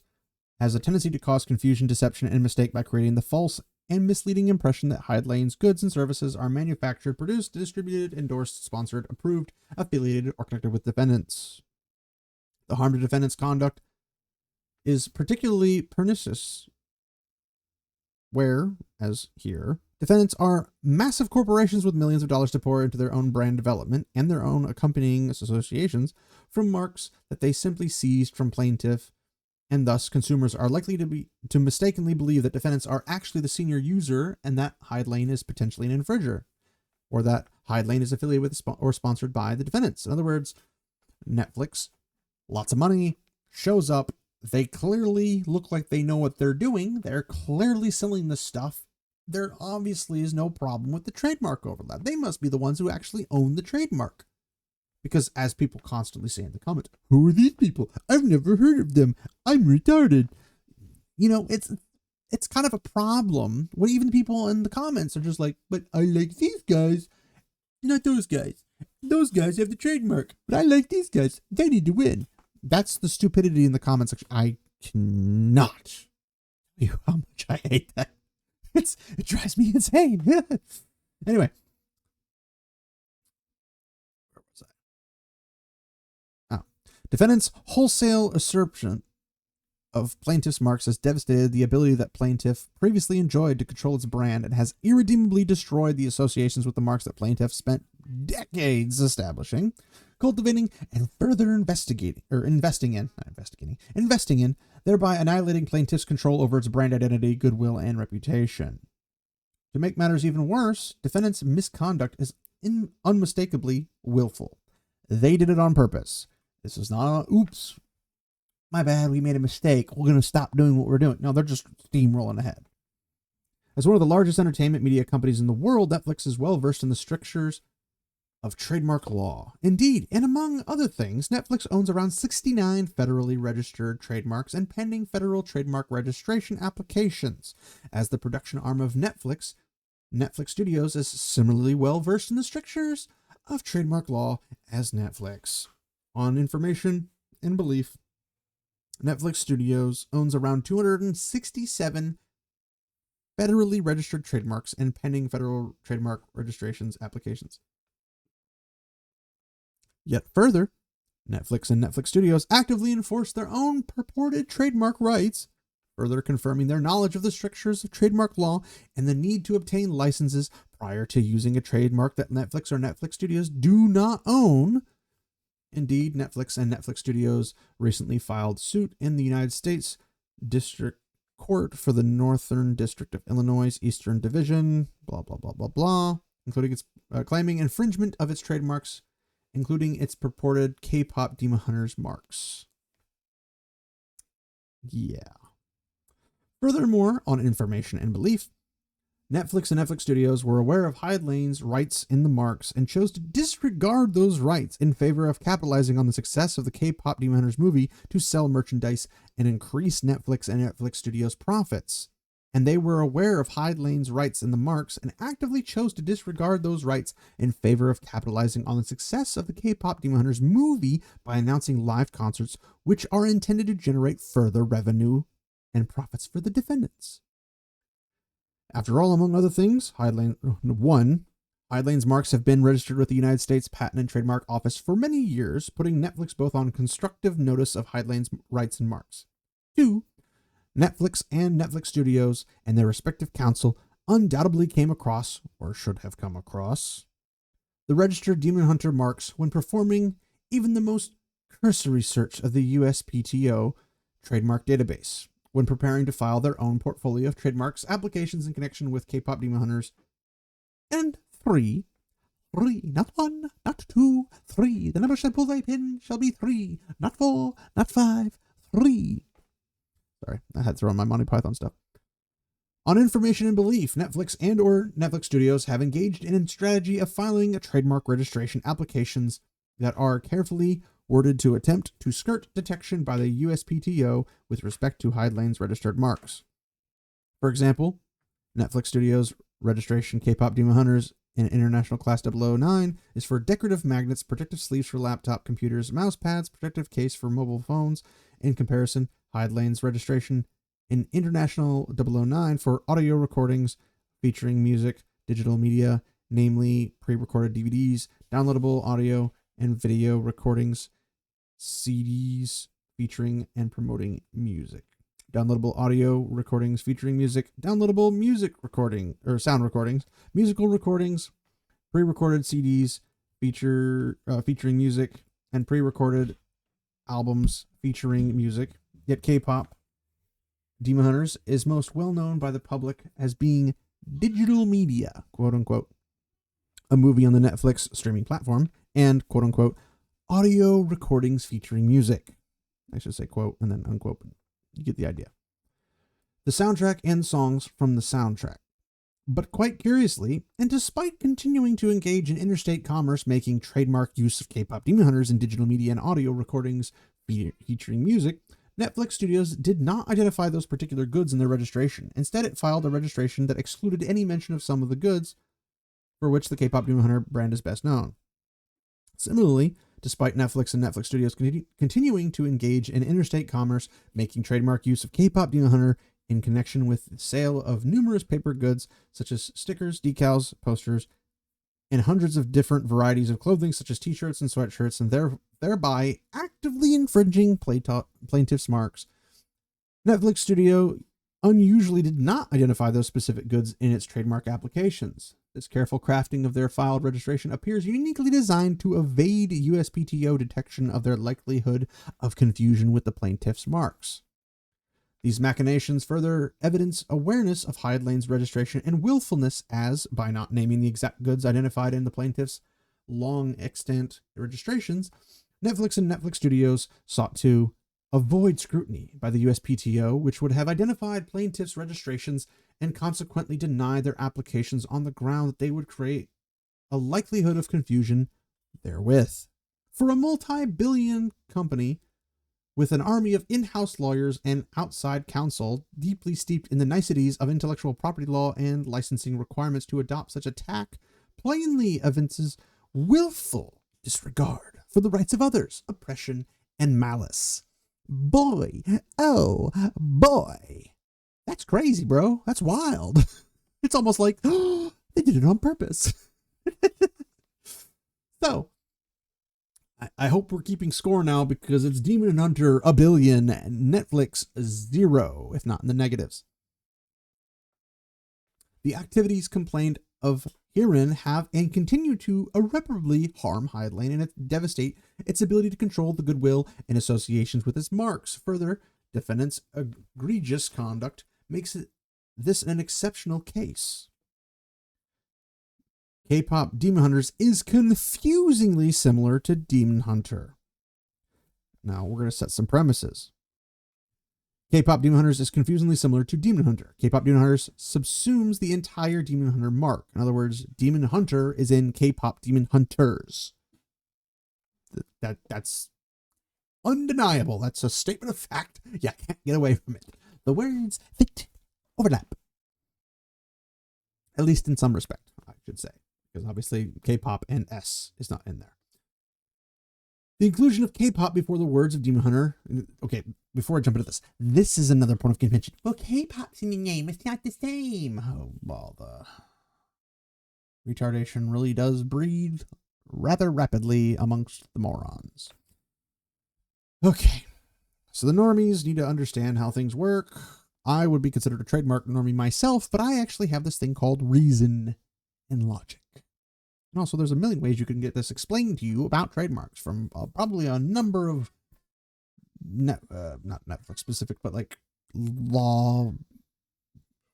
has a tendency to cause confusion, deception, and mistake by creating the false and misleading impression that Hyde Lane's goods and services are manufactured, produced, distributed, endorsed, sponsored, approved, affiliated, or connected with defendants. The harm to defendants' conduct is particularly pernicious where, as here, defendants are massive corporations with millions of dollars to pour into their own brand development and their own accompanying associations from marks that they simply seized from plaintiff, and thus consumers are likely to mistakenly believe that defendants are actually the senior user and that Hyde Lane is potentially an infringer, or that Hyde Lane is affiliated with or sponsored by the defendants. In other words, Netflix, lots of money, shows up. They clearly look like they know what they're doing. They're clearly selling this stuff. There obviously is no problem with the trademark overlap. They must be the ones who actually own the trademark. Because as people constantly say in the comments, who are these people? I've never heard of them. I'm retarded. You know, it's kind of a problem when even people in the comments are just like, but I like these guys, not those guys. Those guys have the trademark, but I like these guys. They need to win. That's the stupidity in the comment section. I cannot tell you how much I hate that. It drives me insane. Anyway. Where was I? Oh. Defendants' wholesale assertion of plaintiff's marks has devastated the ability that plaintiff previously enjoyed to control its brand and has irredeemably destroyed the associations with the marks that plaintiff spent decades establishing, cultivating, and further investing in, thereby annihilating plaintiff's control over its brand identity, goodwill, and reputation. To make matters even worse, defendants' misconduct is unmistakably willful. They did it on purpose. This is not oops, my bad, we made a mistake, we're going to stop doing what we're doing. No, they're just steamrolling ahead. As one of the largest entertainment media companies in the world, Netflix is well versed in the strictures of trademark law. Indeed, and among other things, Netflix owns around 69 federally registered trademarks and pending federal trademark registration applications. As the production arm of Netflix Studios is similarly well versed in the strictures of trademark law as Netflix. On information and belief, Netflix Studios owns around 267 federally registered trademarks and pending federal trademark registrations applications. Yet further, Netflix and Netflix Studios actively enforce their own purported trademark rights, further confirming their knowledge of the strictures of trademark law and the need to obtain licenses prior to using a trademark that Netflix or Netflix Studios do not own. Indeed, Netflix and Netflix Studios recently filed suit in the United States District Court for the Northern District of Illinois Eastern Division, blah, blah, blah, blah, blah, including its claiming infringement of its trademarks, including its purported K-pop Demon Hunters marks. Yeah. Furthermore, on information and belief, Netflix and Netflix Studios were aware of Hyde Lane's rights in the marks and chose to disregard those rights in favor of capitalizing on the success of the K-pop Demon Hunters movie to sell merchandise and increase Netflix and Netflix Studios' profits. And they were aware of Hyde Lane's rights in the marks and actively chose to disregard those rights in favor of capitalizing on the success of the K-pop Demon Hunters movie by announcing live concerts which are intended to generate further revenue and profits for the defendants. After all, among other things, Hyde Lane's marks have been registered with the United States Patent and Trademark Office for many years, putting Netflix both on constructive notice of Hyde Lane's rights and marks. 2. Netflix and Netflix Studios and their respective counsel undoubtedly came across, or should have come across, the registered Demon Hunter marks when performing even the most cursory search of the USPTO trademark database, when preparing to file their own portfolio of trademarks applications in connection with K-pop Demon Hunters. And 3, not 1, not 2, 3. The number shall pull thy pin shall be 3, not 4, not 5, 3. Sorry, I had to throw on my Monty Python stuff. On information and belief, Netflix and or Netflix Studios have engaged in a strategy of filing trademark registration applications that are carefully worded to attempt to skirt detection by the USPTO with respect to Hyde Lane's registered marks. For example, Netflix Studios registration K-pop Demon Hunters in International Class 009 is for decorative magnets, protective sleeves for laptop computers, mouse pads, protective case for mobile phones. In comparison, Hyde Lane's registration in International 009 for audio recordings featuring music, digital media, namely pre-recorded DVDs, downloadable audio and video recordings, CDs featuring and promoting music, downloadable audio recordings featuring music, downloadable music recording or sound recordings, musical recordings, pre-recorded CDs featuring music, and pre-recorded albums featuring music. Yet K-pop Demon Hunters is most well known by the public as being digital media, quote unquote, a movie on the Netflix streaming platform, and quote unquote audio recordings featuring music. I should say quote and then unquote. You get the idea. The soundtrack and songs from the soundtrack. But quite curiously, and despite continuing to engage in interstate commerce making trademark use of K-pop Demon Hunters in digital media and audio recordings featuring music, Netflix Studios did not identify those particular goods in their registration. Instead, it filed a registration that excluded any mention of some of the goods for which the K-pop Demon Hunter brand is best known. Similarly, despite Netflix and Netflix Studios continuing to engage in interstate commerce, making trademark use of K-pop Demon Hunter in connection with the sale of numerous paper goods such as stickers, decals, posters, and hundreds of different varieties of clothing such as t-shirts and sweatshirts, and thereby actively infringing plaintiff's marks, Netflix Studio unusually did not identify those specific goods in its trademark applications. This careful crafting of their filed registration appears uniquely designed to evade USPTO detection of their likelihood of confusion with the plaintiff's marks. These machinations further evidence awareness of Hyde Lane's registration and willfulness as, by not naming the exact goods identified in the plaintiff's long extant registrations, Netflix and Netflix Studios sought to avoid scrutiny by the USPTO, which would have identified plaintiffs' registrations and consequently deny their applications on the ground that they would create a likelihood of confusion therewith. For a multi-billion company with an army of in-house lawyers and outside counsel deeply steeped in the niceties of intellectual property law and licensing requirements, to adopt such a tack plainly evinces willful disregard for the rights of others, oppression, and malice. Boy, oh boy. That's crazy, bro. That's wild. It's almost like, oh, they did it on purpose. So, I hope we're keeping score now, because it's Demon Hunter 1 billion, Netflix 0, if not in the negatives. The activities complained of herein have and continue to irreparably harm Hyaline and devastate its ability to control the goodwill and associations with its marks. Further, defendants' egregious conduct makes this an exceptional case. K-pop Demon Hunters is confusingly similar to Demon Hunter. Now, we're going to set some premises. K-pop Demon Hunters is confusingly similar to Demon Hunter. K-pop Demon Hunters subsumes the entire Demon Hunter mark. In other words, Demon Hunter is in K-pop Demon Hunters. That's undeniable. That's a statement of fact. You can't get away from it. The words fit overlap. At least in some respect, I should say. Because obviously K-pop and S is not in there. The inclusion of K-pop before the words of Demon Hunter. Okay, before I jump into this is another point of contention. Well, K-pop's in the name. It's not the same. Oh, bother. Retardation really does breed rather rapidly amongst the morons. Okay, so the normies need to understand how things work. I would be considered a trademark normie myself, but I actually have this thing called reason and logic. And also, there's a million ways you can get this explained to you about trademarks from probably a number of, not Netflix specific, but like law,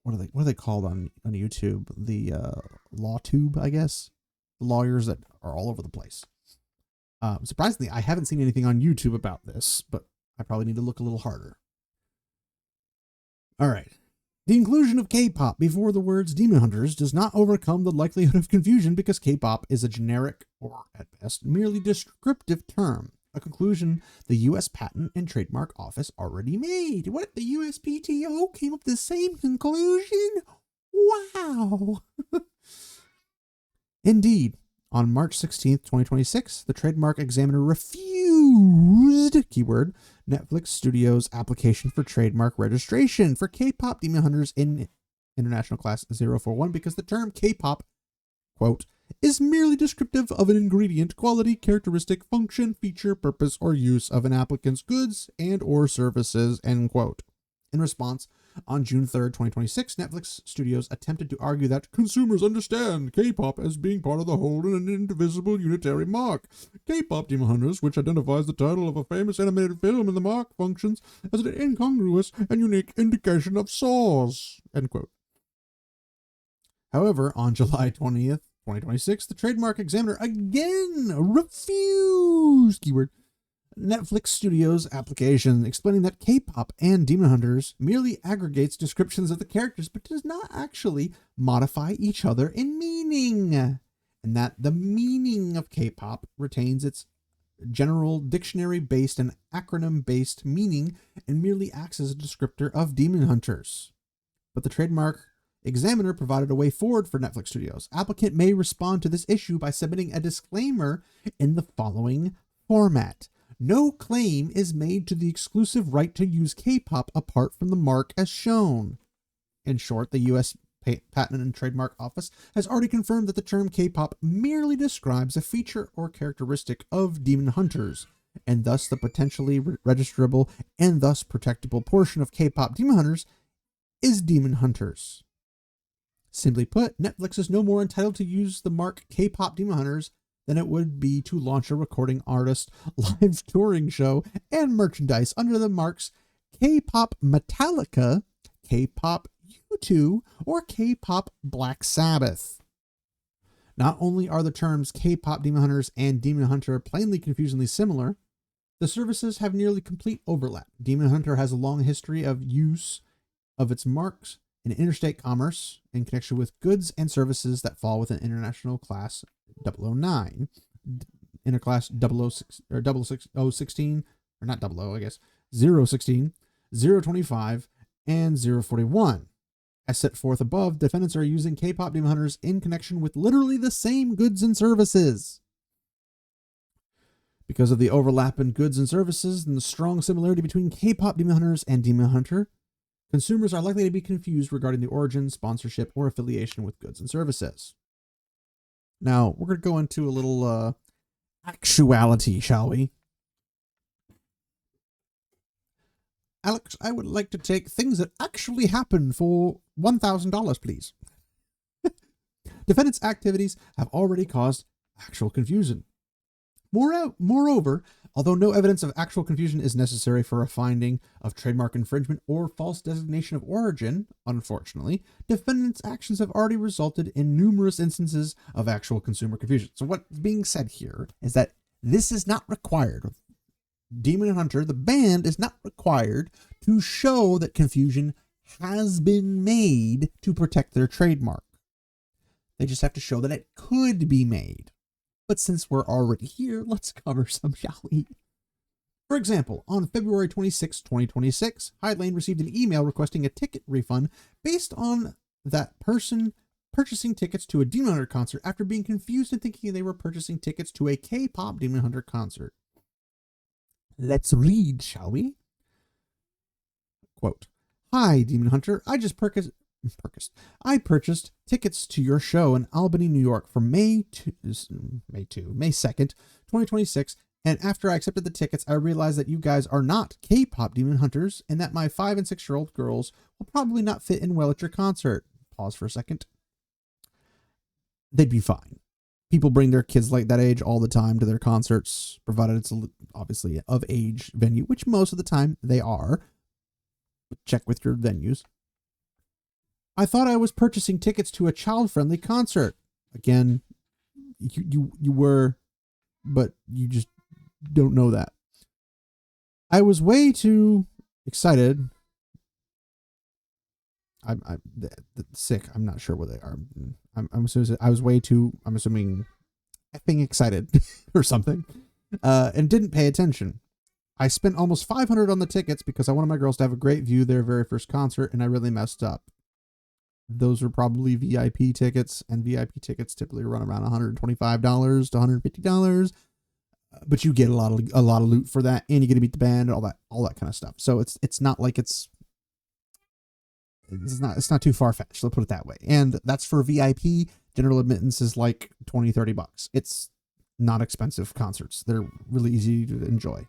what are they called on YouTube? The LawTube, I guess. The lawyers that are all over the place. Surprisingly, I haven't seen anything on YouTube about this, but I probably need to look a little harder. All right. The inclusion of K-pop before the words Demon Hunters does not overcome the likelihood of confusion because K-pop is a generic, or at best, merely descriptive term, a conclusion the U.S. Patent and Trademark Office already made. What? The USPTO came up with the same conclusion? Wow! Indeed, on March 16th, 2026, the Trademark Examiner refused, keyword, Netflix Studios' application for trademark registration for K-pop Demon Hunters in International Class 041 because the term K-pop, quote, is merely descriptive of an ingredient, quality, characteristic, function, feature, purpose, or use of an applicant's goods and or services, end quote. In response, on June 3rd, 2026, Netflix Studios attempted to argue that consumers understand K-pop as being part of the whole and an indivisible unitary mark. K-pop Demon Hunters, which identifies the title of a famous animated film in the mark, functions as an incongruous and unique indication of source, end quote. However, on July 20th, 2026, the Trademark Examiner again refused, keyword, Netflix Studios' application, explaining that K-pop and Demon Hunters merely aggregates descriptions of the characters but does not actually modify each other in meaning, and that the meaning of K-pop retains its general dictionary-based and acronym-based meaning and merely acts as a descriptor of Demon Hunters. But the Trademark Examiner provided a way forward for Netflix Studios. Applicant may respond to this issue by submitting a disclaimer in the following format. No claim is made to the exclusive right to use K-pop apart from the mark as shown. In short, the U.S. Patent and Trademark Office has already confirmed that the term K-pop merely describes a feature or characteristic of Demon Hunters, and thus the potentially registrable and thus protectable portion of K-pop Demon Hunters is Demon Hunters. Simply put, Netflix is no more entitled to use the mark K-pop Demon Hunters than it would be to launch a recording artist, live touring show, and merchandise under the marks K-pop Metallica, K-pop U2, or K-pop Black Sabbath. Not only are the terms K-pop Demon Hunters and Demon Hunter plainly confusingly similar, the services have nearly complete overlap. Demon Hunter has a long history of use of its marks in interstate commerce in connection with goods and services that fall within International Class 009, Interclass 006, or 016, or not 00, I guess, 016, 025, and 041. As set forth above, defendants are using K-pop Demon Hunters in connection with literally the same goods and services. Because of the overlap in goods and services and the strong similarity between K-pop Demon Hunters and Demon Hunter, consumers are likely to be confused regarding the origin, sponsorship, or affiliation with goods and services. Now, we're going to go into a little actuality, shall we? Alex, I would like to take things that actually happened for $1,000, please. Defendants' activities have already caused actual confusion. Moreover, although no evidence of actual confusion is necessary for a finding of trademark infringement or false designation of origin, unfortunately, defendants' actions have already resulted in numerous instances of actual consumer confusion. So what's being said here is that this is not required. Demon Hunter, the band, is not required to show that confusion has been made to protect their trademark. They just have to show that it could be made. But since we're already here, let's cover some, shall we? For example, on February 26, 2026, Hyde Lane received an email requesting a ticket refund based on that person purchasing tickets to a Demon Hunter concert after being confused and thinking they were purchasing tickets to a K-pop Demon Hunter concert. Let's read, shall we? Quote, "Hi, Demon Hunter. I purchased tickets to your show in Albany, New York for May 2nd, 2026, and after I accepted the tickets, I realized that you guys are not K-pop Demon Hunters and that my 5 and 6-year-old girls will probably not fit in well at your concert." Pause for a second. They'd be fine. People bring their kids like that age all the time to their concerts, provided it's obviously of age venue, which most of the time they are. Check with your venues. "I thought I was purchasing tickets to a child-friendly concert." Again, you were, but you just don't know that. "I was way too excited." I'm sick. I'm not sure what they are. I'm assuming I was way too. I'm assuming effing excited or something, and didn't pay attention. "I spent almost $500 on the tickets because I wanted my girls to have a great view their very first concert, and I really messed up." Those are probably VIP tickets, and VIP tickets typically run around $125 to $150. But you get a lot of loot for that, and you get to meet the band and all that kind of stuff. So it's not like it's not too far-fetched, let's put it that way. And that's for VIP. General admittance is like $20-$30. It's not expensive concerts. They're really easy to enjoy.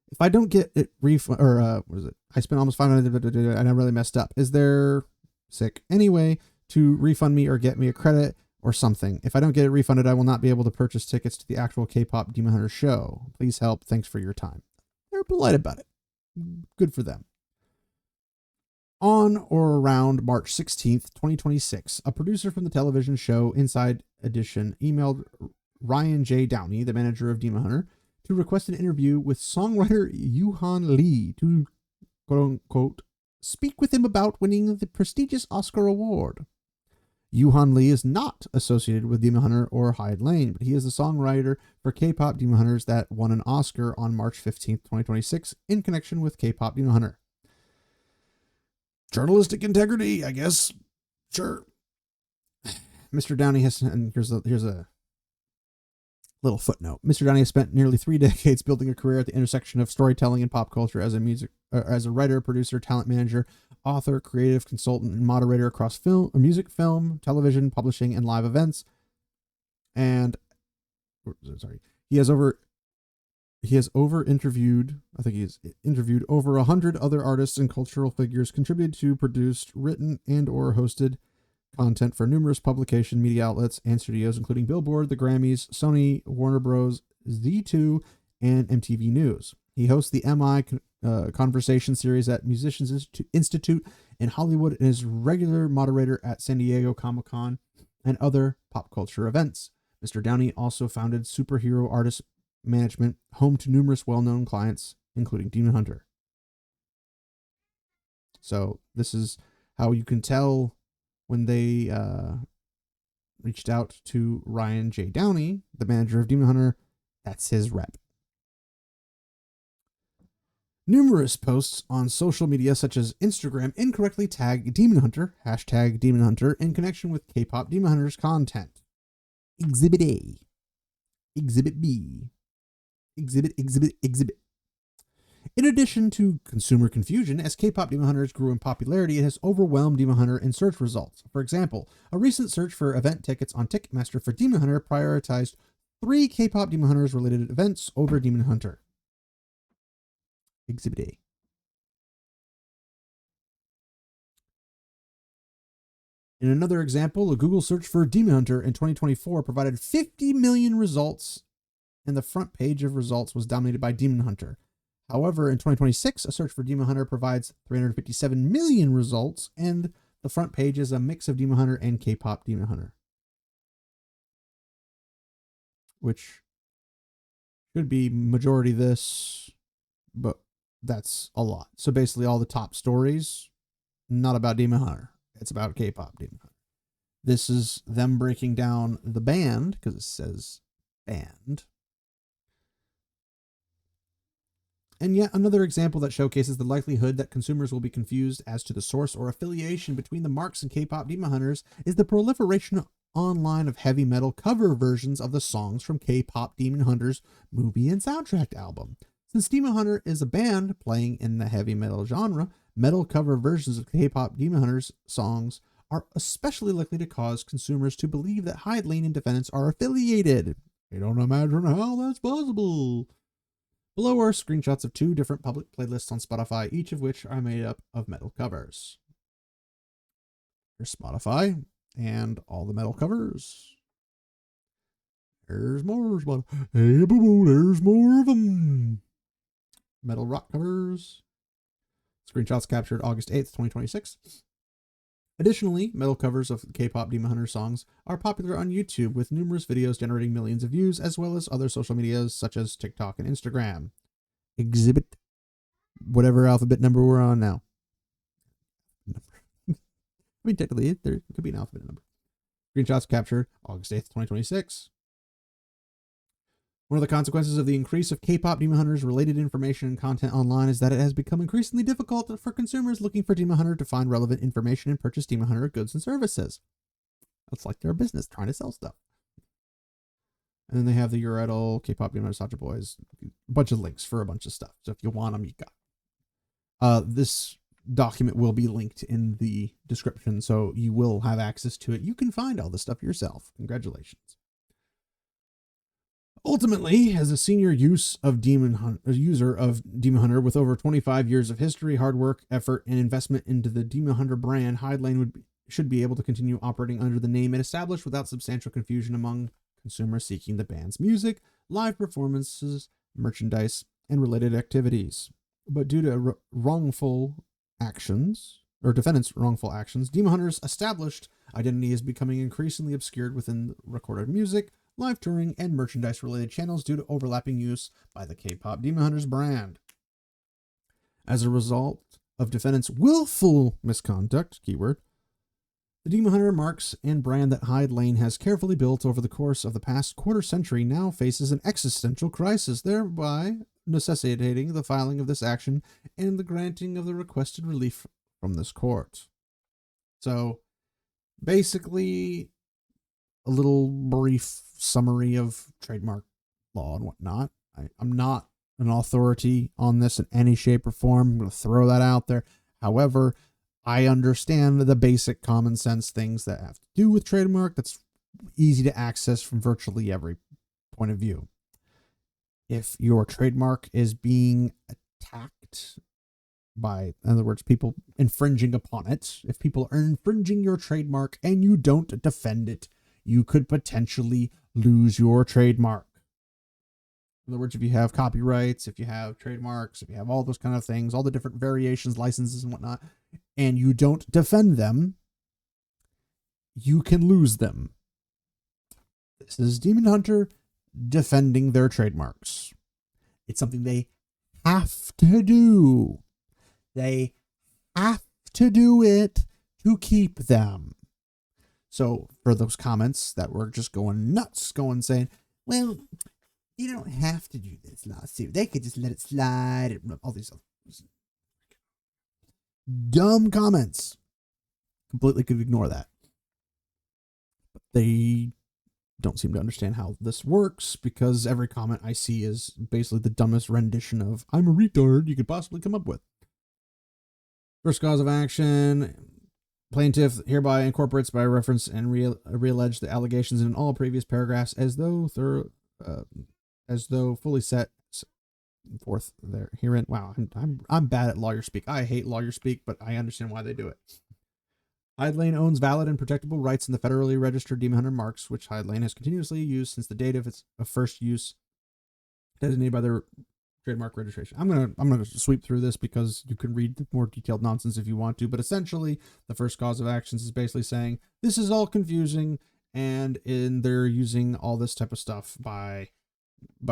"If I don't get it refund, or what is it? I spent almost $500 and I really messed up. Is there any way to refund me or get me a credit or something? If I don't get it refunded, I will not be able to purchase tickets to the actual K-pop Demon Hunter show. Please help. Thanks for your time." They're polite about it. Good for them. On or around March 16th, 2026, a producer from the television show Inside Edition emailed Ryan J. Downey, the manager of Demon Hunter, to request an interview with songwriter Yuhan Lee to, quote-unquote, speak with him about winning the prestigious Oscar award. Yuhan Lee is not associated with Demon Hunter or Hyde Lane, but he is the songwriter for K-pop Demon Hunters that won an Oscar on March 15th, 2026 in connection with K-pop Demon Hunter. Journalistic integrity, I guess. Sure. Mr. Downey has, and here's a little footnote. Mr. Downey has spent nearly 3 decades building a career at the intersection of storytelling and pop culture as a writer, producer, talent manager, author, creative consultant, and moderator across music, film, television, publishing, and live events. And he has interviewed over 100 other artists and cultural figures, contributed to, produced, written, and or hosted content for numerous publication media outlets and studios, including Billboard, the Grammys, Sony, Warner Bros., Z2, and MTV News. He hosts the MI Conversation series at Musicians Institute in Hollywood and is regular moderator at San Diego Comic-Con and other pop culture events. Mr. Downey also founded Superhero Artist Management, home to numerous well-known clients, including Demon Hunter. So this is how you can tell when they reached out to Ryan J. Downey, the manager of Demon Hunter. That's his rep. Numerous posts on social media such as Instagram incorrectly tag Demon Hunter, #Demon Hunter, in connection with K-pop Demon Hunter's content. Exhibit A. Exhibit B. Exhibit. In addition to consumer confusion, as K-pop Demon Hunters grew in popularity, it has overwhelmed Demon Hunter in search results. For example, a recent search for event tickets on Ticketmaster for Demon Hunter prioritized 3 K-pop Demon Hunters related events over Demon Hunter. Exhibit A. In another example, a Google search for Demon Hunter in 2024 provided 50 million results, and the front page of results was dominated by Demon Hunter. However, in 2026, a search for Demon Hunter provides 357 million results, and the front page is a mix of Demon Hunter and K-pop Demon Hunter, which should be majority this, but that's a lot. So basically all the top stories, not about Demon Hunter. It's about K-pop Demon Hunter. This is them breaking down the band, because it says band. And yet another example that showcases the likelihood that consumers will be confused as to the source or affiliation between the marks and K-pop Demon Hunters is the proliferation online of heavy metal cover versions of the songs from K-pop Demon Hunters movie and soundtrack album. Since Demon Hunter is a band playing in the heavy metal genre, metal cover versions of K-pop Demon Hunters songs are especially likely to cause consumers to believe that Hyde Lane and Defendants are affiliated. I don't imagine how that's possible. Below are screenshots of 2 different public playlists on Spotify, each of which are made up of metal covers. There's Spotify and all the metal covers. There's more Spotify. Hey, boo-boo, there's more of them. Metal rock covers. Screenshots captured August 8th, 2026. Additionally, metal covers of K-pop Demon Hunter songs are popular on YouTube, with numerous videos generating millions of views, as well as other social medias such as TikTok and Instagram. Exhibit whatever alphabet number we're on now. I mean, technically, there could be an alphabet number. Screenshots captured August 8th, 2026. One of the consequences of the increase of K-pop Demon Hunters related information and content online is that it has become increasingly difficult for consumers looking for Demon Hunter to find relevant information and purchase Demon Hunter goods and services. That's like their business trying to sell stuff. And then they have the URL, K-pop Demon Hunter Sacha Boys, a bunch of links for a bunch of stuff. So if you want them, you got. This document will be linked in the description, so you will have access to it. You can find all the stuff yourself. Congratulations. Ultimately, as a senior user of Demon Hunter with over 25 years of history, hard work, effort, and investment into the Demon Hunter brand, Hyde Lane should be able to continue operating under the name it established without substantial confusion among consumers seeking the band's music, live performances, merchandise, and related activities. But due to wrongful actions, or defendants' wrongful actions, Demon Hunter's established identity is becoming increasingly obscured within recorded music, live touring, and merchandise-related channels due to overlapping use by the K-pop Demon Hunters brand. As a result of defendants' willful misconduct, keyword, the Demon Hunter marks and brand that Hyde Lane has carefully built over the course of the past quarter century now faces an existential crisis, thereby necessitating the filing of this action and the granting of the requested relief from this court. So, basically, a little brief summary of trademark law and whatnot. I'm not an authority on this in any shape or form. I'm going to throw that out there. However, I understand the basic common sense things that have to do with trademark that's easy to access from virtually every point of view. If your trademark is being attacked by, in other words, people infringing upon it, if people are infringing your trademark and you don't defend it, you could potentially lose your trademark. In other words, if you have copyrights, if you have trademarks, if you have all those kind of things, all the different variations, licenses, and whatnot, and you don't defend them, you can lose them. This is Demon Hunter defending their trademarks. It's something they have to do. They have to do it to keep them. So for those comments that were just going nuts, saying, well, you don't have to do this lawsuit. They could just let it slide. All these dumb comments. Completely could ignore that. But they don't seem to understand how this works, because every comment I see is basically the dumbest rendition of I'm a retard you could possibly come up with. First cause of action. Plaintiff hereby incorporates by reference and reallege the allegations in all previous paragraphs as though fully set forth there herein. Wow, I'm bad at lawyer speak. I hate lawyer speak, but I understand why they do it. Hidlane owns valid and protectable rights in the federally registered Demon Hunter marks, which Hidlane has continuously used since the date of its first use, designated by their trademark registration. I'm gonna sweep through this because you can read the more detailed nonsense if you want to, but essentially the first cause of actions is basically saying this is all confusing, and they're using all this type of stuff by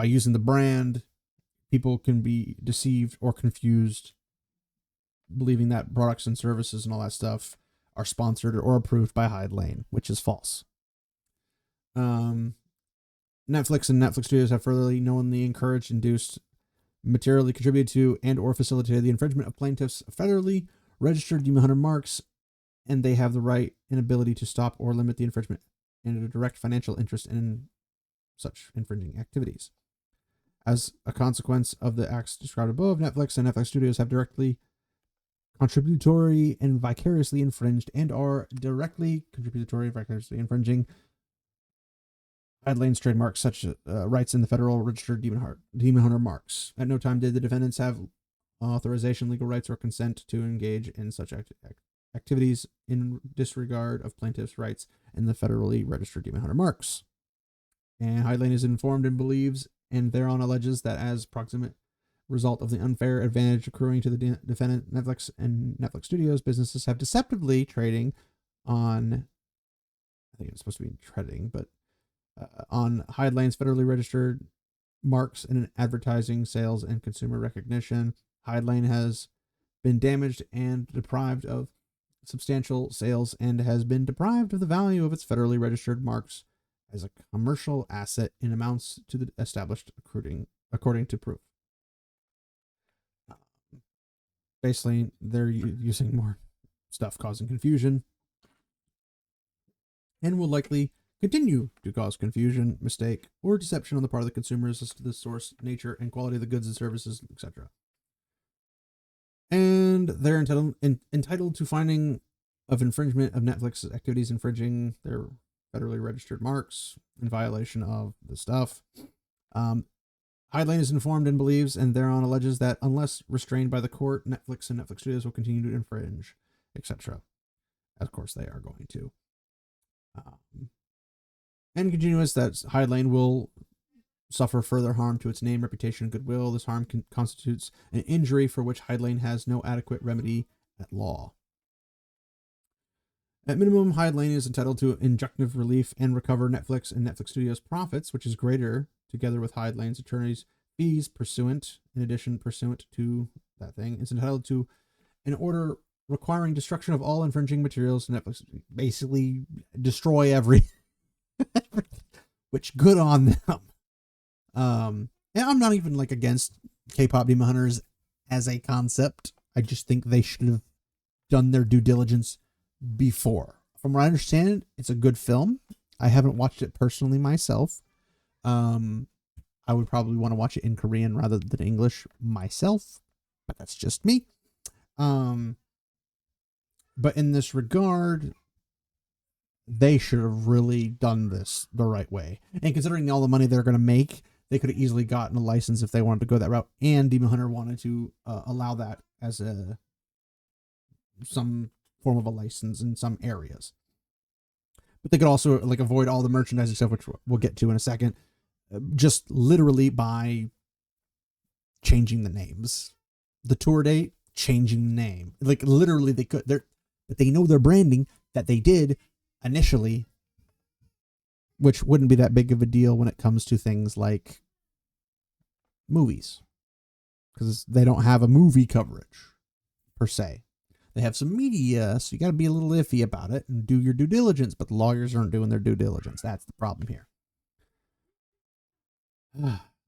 using the brand. People can be deceived or confused, believing that products and services and all that stuff are sponsored or approved by Hidlane, which is false. Netflix and Netflix Studios have furtherly knowingly encouraged, induced, materially contributed to, and or facilitated the infringement of plaintiffs' federally registered Demon Hunter marks, and they have the right and ability to stop or limit the infringement and a direct financial interest in such infringing activities. As a consequence of the acts described above, Netflix and Netflix Studios have directly, contributory, and vicariously infringed and are directly, contributory, vicariously infringing Hidlane's trademarks, such rights in the federal registered Demon Hunter marks. At no time did the defendants have authorization, legal rights, or consent to engage in such activities in disregard of plaintiffs' rights in the federally registered Demon Hunter marks. And Hidlane is informed and believes, and thereon alleges, that as proximate result of the unfair advantage accruing to the defendant, Netflix and Netflix Studios businesses have deceptively trading on, I think it's supposed to be trading, but on Hidlane's federally registered marks in advertising, sales, and consumer recognition. Hidlane has been damaged and deprived of substantial sales and has been deprived of the value of its federally registered marks as a commercial asset in amounts to the established according to proof. Basically, they're using more stuff causing confusion and will likely continue to cause confusion, mistake, or deception on the part of the consumers as to the source, nature, and quality of the goods and services, etc. And they're entitled to finding of infringement of Netflix's activities infringing their federally registered marks in violation of the stuff. Hidlane is informed and believes, and thereon alleges, that unless restrained by the court, Netflix and Netflix Studios will continue to infringe, etc. Of course, they are going to. And continuous that Hidlane will suffer further harm to its name, reputation, and goodwill. This harm constitutes an injury for which Hidlane has no adequate remedy at law. At minimum, Hidlane is entitled to injunctive relief and recover Netflix and Netflix Studios' profits, which is greater, together with Hidlane's attorney's fees pursuant to that thing. It's entitled to an order requiring destruction of all infringing materials. Netflix basically destroy everything. Which good on them. And I'm not even like against K-pop Demon Hunters as a concept. I just think they should have done their due diligence before. From what I understand, it's a good film. I haven't watched it personally myself. I would probably want to watch it in Korean rather than English myself, but that's just me. But in this regard, they should have really done this the right way. And considering all the money they're going to make, they could have easily gotten a license if they wanted to go that route. And Demon Hunter wanted to allow that as some form of a license in some areas. But they could also like avoid all the merchandising stuff, which we'll get to in a second, just literally by changing the names. The tour date, changing the name. Like literally they could. But they know their branding that they did initially, which wouldn't be that big of a deal when it comes to things like movies, because they don't have a movie coverage per se. They have some media, so you got to be a little iffy about it and do your due diligence, but the lawyers aren't doing their due diligence. That's the problem here.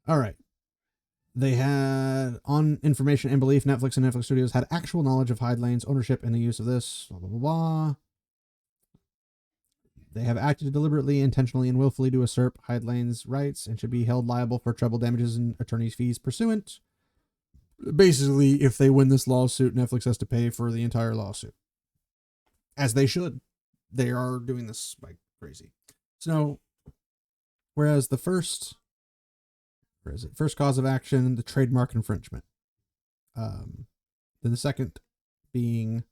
All right. They had, on information and belief, Netflix and Netflix Studios had actual knowledge of Hidlane's ownership and the use of this, blah, blah, blah, blah. They have acted deliberately, intentionally, and willfully to usurp Hidlane's rights and should be held liable for treble damages and attorney's fees pursuant. Basically, if they win this lawsuit, Netflix has to pay for the entire lawsuit. As they should. They are doing this like crazy. So, whereas the first cause of action, the trademark infringement. Then the second being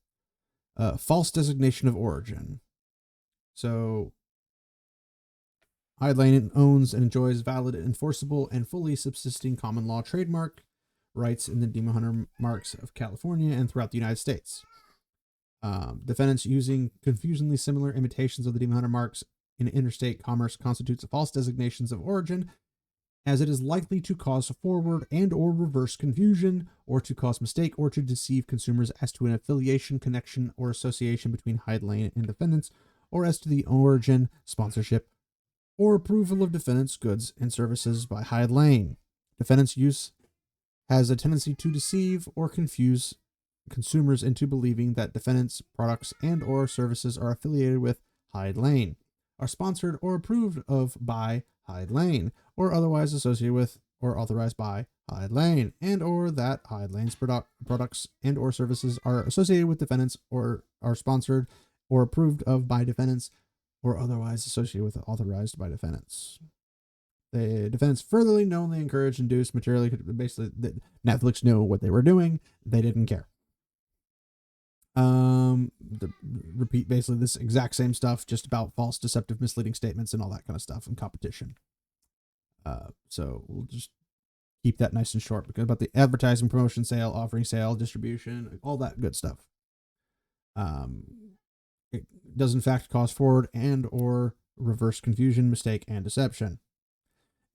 False designation of origin. So Hydlane owns and enjoys valid, enforceable, and fully subsisting common law trademark rights in the Demon Hunter marks of California and throughout the United States. Defendants using confusingly similar imitations of the Demon Hunter marks in interstate commerce constitutes false designations of origin, as it is likely to cause forward and or reverse confusion, or to cause mistake or to deceive consumers as to an affiliation, connection, or association between Hydlane and defendants, or as to the origin, sponsorship, or approval of defendants' goods and services by Hydlane. Defendants' use has a tendency to deceive or confuse consumers into believing that defendants' products and or services are affiliated with Hydlane, are sponsored or approved of by Hydlane, or otherwise associated with or authorized by Hydlane, and or that Hydlane's products and or services are associated with defendants or are sponsored or approved of by defendants, or otherwise associated with authorized by defendants. The defendants furtherly knowingly encouraged, induced, materially, basically, Netflix knew what they were doing. They didn't care. Repeat basically this exact same stuff, just about false, deceptive, misleading statements and all that kind of stuff and competition. So we'll just keep that nice and short, because about the advertising, promotion, sale, offering, sale, distribution, all that good stuff. It does in fact cause forward and or reverse confusion, mistake, and deception.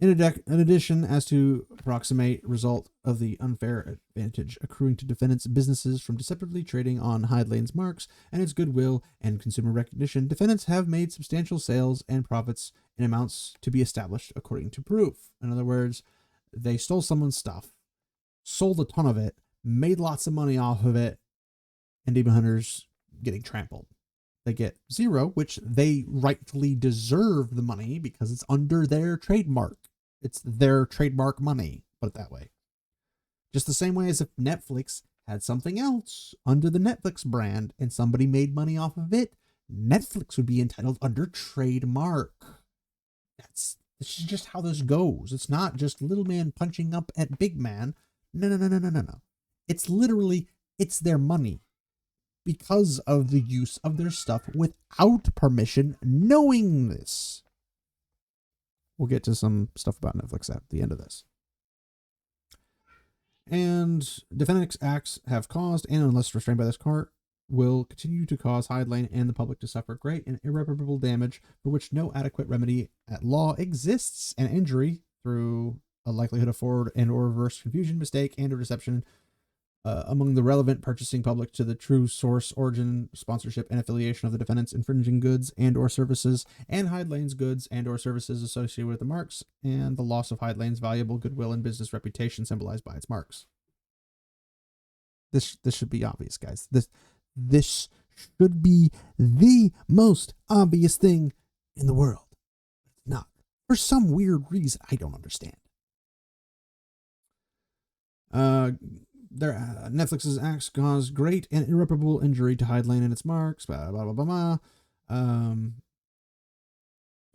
In addition, as to approximate result of the unfair advantage accruing to defendants' businesses from deceptively trading on Hydlane's marks and its goodwill and consumer recognition, defendants have made substantial sales and profits in amounts to be established according to proof. In other words, they stole someone's stuff, sold a ton of it, made lots of money off of it, and Demon Hunters getting trampled. They get zero, which they rightfully deserve the money because it's under their trademark. It's their trademark money, put it that way. Just the same way as if Netflix had something else under the Netflix brand and somebody made money off of it, Netflix would be entitled under trademark. This is just how this goes. It's not just little man punching up at big man. No. It's literally, it's their money because of the use of their stuff without permission, knowing this. We'll get to some stuff about Netflix at the end of this. And defendants' acts have caused, and unless restrained by this court, will continue to cause Hydlane and the public to suffer great and irreparable damage for which no adequate remedy at law exists, and injury through a likelihood of forward and or reverse confusion, mistake, and or deception among the relevant purchasing public to the true source, origin, sponsorship, and affiliation of the defendant's infringing goods and or services, and Hydlane's goods and or services associated with the marks, and the loss of Hydlane's valuable goodwill and business reputation symbolized by its marks. This should be obvious, guys. This should be the most obvious thing in the world. It's not. For some weird reason I don't understand. Netflix's acts cause great and irreparable injury to Hydlane and its marks. Blah, blah, blah, blah, blah.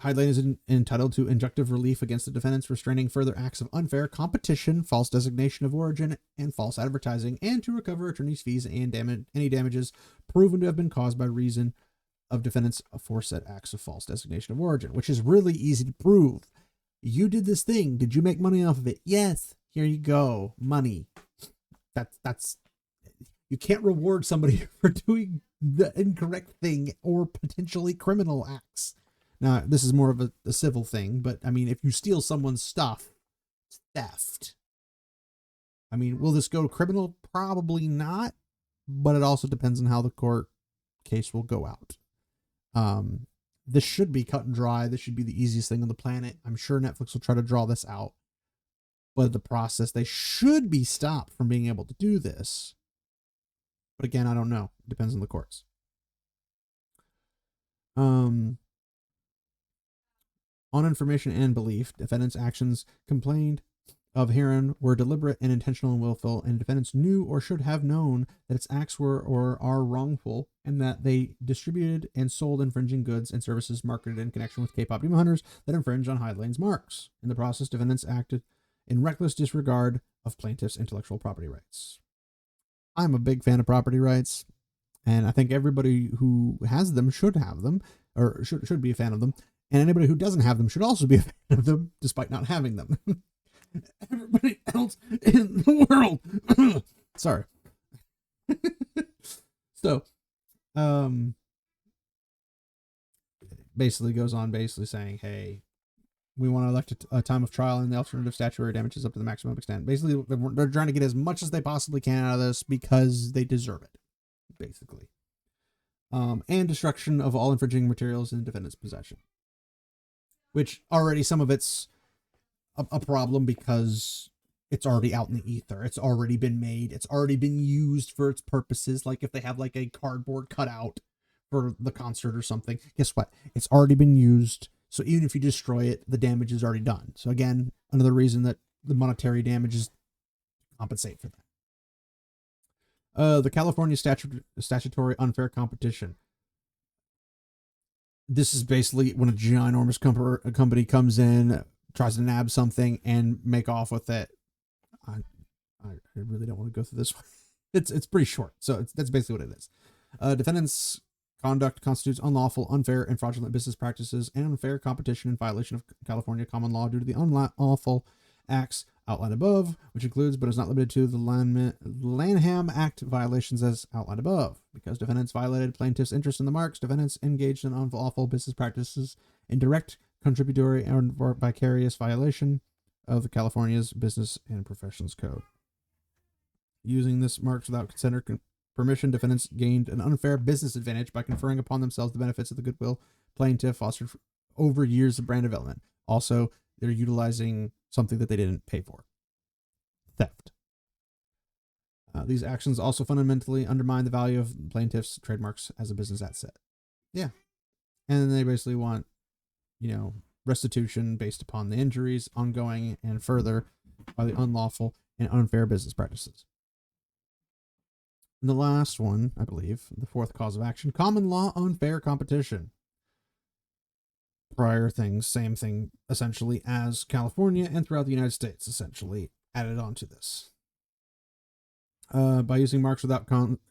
Hydlane is entitled to injunctive relief against the defendants, restraining further acts of unfair competition, false designation of origin, and false advertising, and to recover attorney's fees and any damages proven to have been caused by reason of defendants' aforesaid acts of false designation of origin, which is really easy to prove. You did this thing. Did you make money off of it? Yes. Here you go. Money. That's you can't reward somebody for doing the incorrect thing or potentially criminal acts. Now, this is more of a civil thing, but I mean, if you steal someone's stuff, it's theft. I mean, will this go criminal? Probably not, but it also depends on how the court case will go out. This should be cut and dry. This should be the easiest thing on the planet. I'm sure Netflix will try to draw this out. But the process, they should be stopped from being able to do this. But again, I don't know. It depends on the courts. On information and belief, defendants' actions complained of herein were deliberate and intentional and willful, and defendants knew or should have known that its acts were or are wrongful, and that they distributed and sold infringing goods and services marketed in connection with K-pop Demon Hunters that infringe on Hydlane's marks. In the process, defendants acted in reckless disregard of plaintiffs' intellectual property rights. I'm a big fan of property rights. And I think everybody who has them should have them, or should be a fan of them. And anybody who doesn't have them should also be a fan of them, despite not having them. Everybody else in the world. Sorry. So, basically goes on saying, hey, we want to elect a time of trial and the alternative statutory damages up to the maximum extent. Basically, they're trying to get as much as they possibly can out of this because they deserve it, basically. And destruction of all infringing materials in defendant's possession. Which already some of it's a problem because it's already out in the ether. It's already been made. It's already been used for its purposes. Like if they have like a cardboard cutout for the concert or something, guess what? It's already been used. So even if you destroy it, the damage is already done. So again, another reason that the monetary damages compensate for that. The California statutory unfair competition. This is basically when a ginormous company comes in, tries to nab something and make off with it. I really don't want to go through this one. It's pretty short. So that's basically what it is. Defendants' conduct constitutes unlawful, unfair, and fraudulent business practices and unfair competition in violation of California common law due to the unlawful acts outlined above, which includes but is not limited to the Lanham Act violations as outlined above. Because defendants violated plaintiff's interest in the marks, defendants engaged in unlawful business practices in direct, contributory, and vicarious violation of the California's Business and Professions Code. Using this marks without consent or permission, defendants gained an unfair business advantage by conferring upon themselves the benefits of the goodwill plaintiff fostered over years of brand development. Also, they're utilizing something that they didn't pay for. Theft. These actions also fundamentally undermine the value of plaintiff's trademarks as a business asset. Yeah. And they basically want, restitution based upon the injuries ongoing and further by the unlawful and unfair business practices. And the last one, I believe, the fourth cause of action, common law unfair competition. Prior things, same thing, essentially, as California and throughout the United States, essentially, added on to this. By using marks without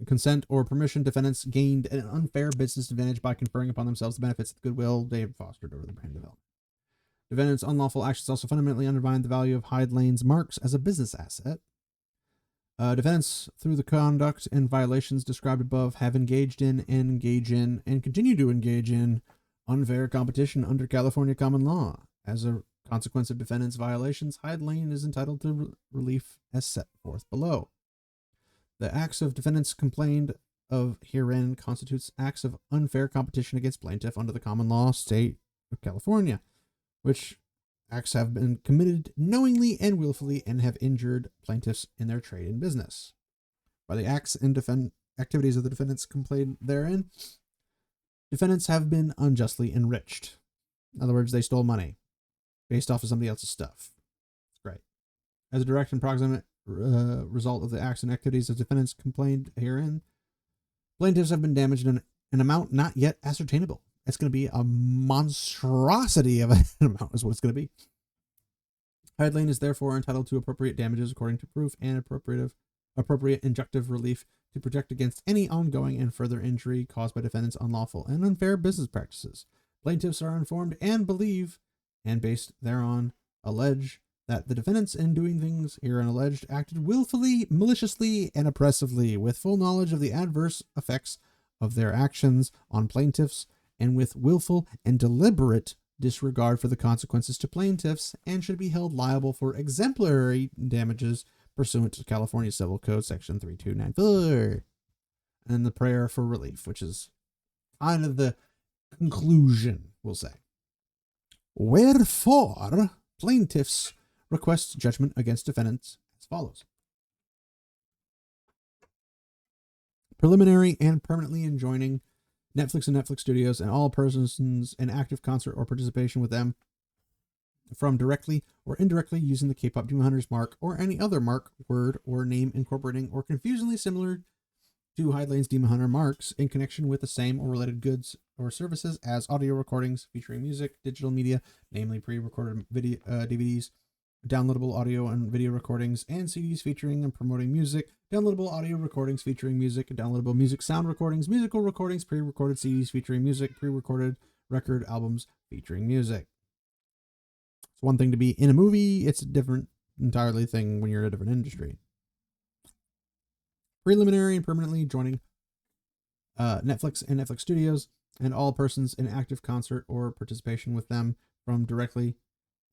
consent or permission, defendants gained an unfair business advantage by conferring upon themselves the benefits of the goodwill they have fostered over the brand development. Defendants' unlawful actions also fundamentally undermine the value of Hyde Lane's marks as a business asset. Defendants, through the conduct and violations described above, have engaged in and engage in and continue to engage in unfair competition under California common law. As a consequence of defendants' violations, Hyde Lane is entitled to relief as set forth below. The acts of defendants complained of herein constitutes acts of unfair competition against plaintiff under the common law state of California, which acts have been committed knowingly and willfully and have injured plaintiffs in their trade and business. By the acts and activities of the defendants complained therein, defendants have been unjustly enriched. In other words, they stole money based off of somebody else's stuff. It's great. As a direct and proximate result of the acts and activities of defendants complained herein, plaintiffs have been damaged in an amount not yet ascertainable. It's going to be a monstrosity of an amount is what it's going to be. Hyde Lane is therefore entitled to appropriate damages according to proof and appropriate injunctive relief to protect against any ongoing and further injury caused by defendants' unlawful and unfair business practices. Plaintiffs are informed and believe, and based thereon allege, that the defendants in doing things herein alleged acted willfully, maliciously, and oppressively with full knowledge of the adverse effects of their actions on plaintiffs and with willful and deliberate disregard for the consequences to plaintiffs and should be held liable for exemplary damages pursuant to California Civil Code Section 3294. And the prayer for relief, which is kind of the conclusion, we'll say. Wherefore, plaintiffs request judgment against defendants as follows. Preliminary and permanently enjoining Netflix and Netflix Studios and all persons in active concert or participation with them from directly or indirectly using the K-pop Demon Hunters mark or any other mark, word, or name incorporating or confusingly similar to Hyde Lane's Demon Hunter marks in connection with the same or related goods or services as audio recordings featuring music, digital media, namely pre-recorded video, DVDs, downloadable audio and video recordings, and CDs featuring and promoting music, downloadable audio recordings featuring music, downloadable music sound recordings, musical recordings, pre-recorded CDs featuring music, pre-recorded record albums featuring music. It's one thing to be in a movie, it's a different entirely thing when you're in a different industry. Preliminary and permanently joining Netflix and Netflix Studios, and all persons in active concert or participation with them from directly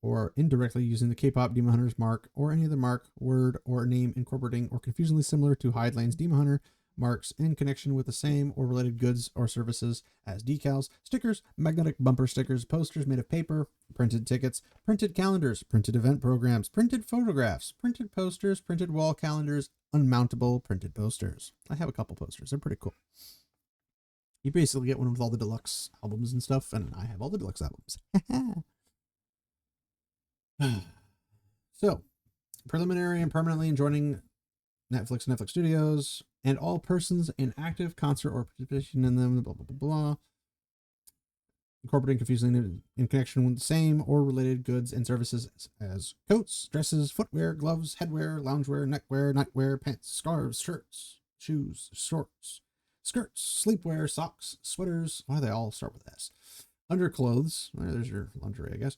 or indirectly using the K-pop Demon Hunters mark or any other mark, word, or name incorporating or confusingly similar to Hyde Lane's Demon Hunter marks in connection with the same or related goods or services as decals, stickers, magnetic bumper stickers, posters made of paper, printed tickets, printed calendars, printed event programs, printed photographs, printed posters, printed wall calendars, unmountable printed posters. I have a couple posters. They're pretty cool. You basically get one with all the deluxe albums and stuff, and I have all the deluxe albums. So, preliminary and permanently joining Netflix and Netflix Studios, and all persons in active concert or participation in them, blah, blah, blah, blah. Incorporating confusingly in connection with the same or related goods and services as coats, dresses, footwear, gloves, headwear, loungewear, neckwear, nightwear, pants, scarves, shirts, shoes, shorts, skirts, sleepwear, socks, sweaters. Why do they all start with S? Underclothes. There's your lingerie, I guess.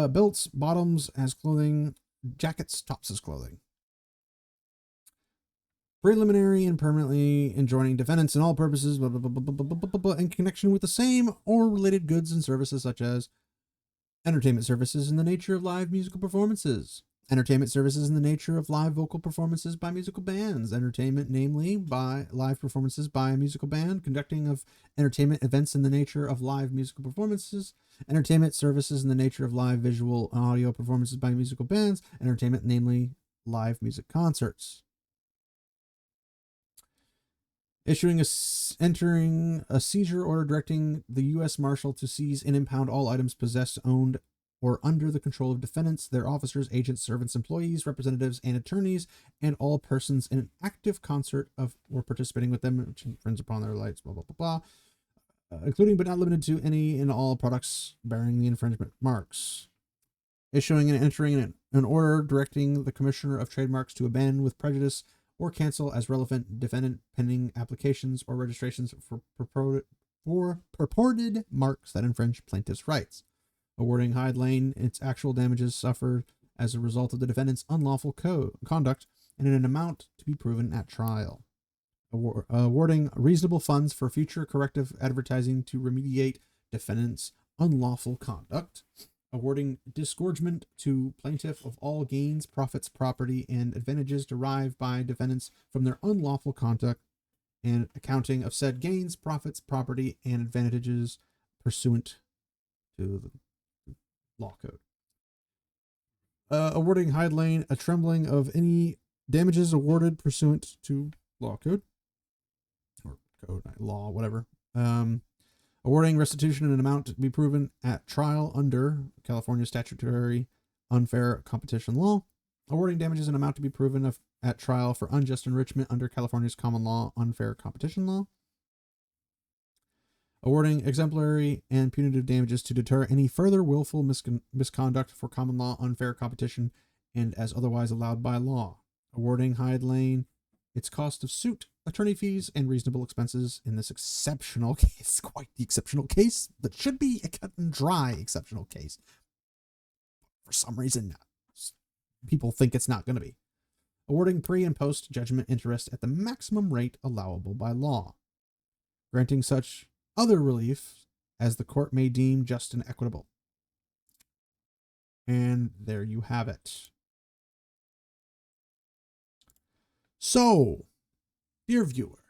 Belts, bottoms as clothing, jackets, tops as clothing. Preliminary and permanently enjoining defendants in all purposes, blah, blah, blah, blah, blah, blah, blah, blah, in connection with the same or related goods and services such as entertainment services in the nature of live musical performances, entertainment services in the nature of live vocal performances by musical bands, entertainment namely by live performances by a musical band, conducting of entertainment events in the nature of live musical performances, entertainment services in the nature of live visual and audio performances by musical bands, entertainment namely live music concerts. Entering a seizure order directing the U.S. Marshal to seize and impound all items possessed, owned, or under the control of defendants, their officers, agents, servants, employees, representatives, and attorneys, and all persons in an active concert of or participating with them, which infringe upon their rights, blah, blah, blah, blah, including but not limited to any and all products bearing the infringement marks. Issuing and entering an order directing the Commissioner of Trademarks to abandon with prejudice or cancel as relevant defendant pending applications or registrations for purported marks that infringe plaintiff's rights. Awarding Hyde Lane its actual damages suffered as a result of the defendant's unlawful conduct and in an amount to be proven at trial. Awarding reasonable funds for future corrective advertising to remediate defendant's unlawful conduct. Awarding disgorgement to plaintiff of all gains, profits, property, and advantages derived by defendants from their unlawful conduct, and accounting of said gains, profits, property, and advantages pursuant to the law code. Awarding Hyde Lane a trembling of any damages awarded pursuant to law code, or code, law, whatever. Awarding restitution in an amount to be proven at trial under California statutory unfair competition law. Awarding damages in an amount to be proven at trial for unjust enrichment under California's common law unfair competition law. Awarding exemplary and punitive damages to deter any further willful misconduct for common law unfair competition and as otherwise allowed by law. Awarding Hyde Lane its cost of suit, attorney fees, and reasonable expenses in this exceptional case. Quite the exceptional case that should be a cut and dry exceptional case. For some reason, people think it's not going to be. Awarding pre- and post-judgment interest at the maximum rate allowable by law. Granting such other relief as the court may deem just and equitable. And there you have it. So, dear viewer,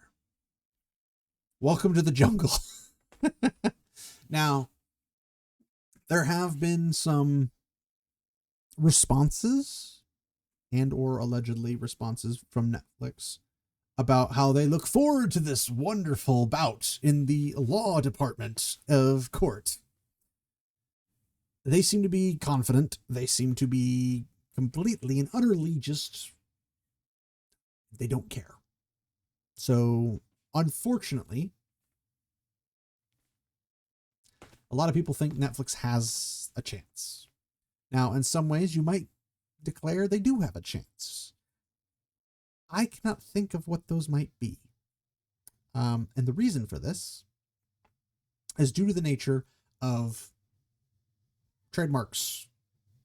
welcome to the jungle. Now, there have been some responses and or allegedly responses from Netflix about how they look forward to this wonderful bout in the law department of court. They seem to be confident. They seem to be completely and utterly just, they don't care. So, unfortunately, a lot of people think Netflix has a chance. Now, in some ways, you might declare they do have a chance. I cannot think of what those might be. And the reason for this is due to the nature of trademarks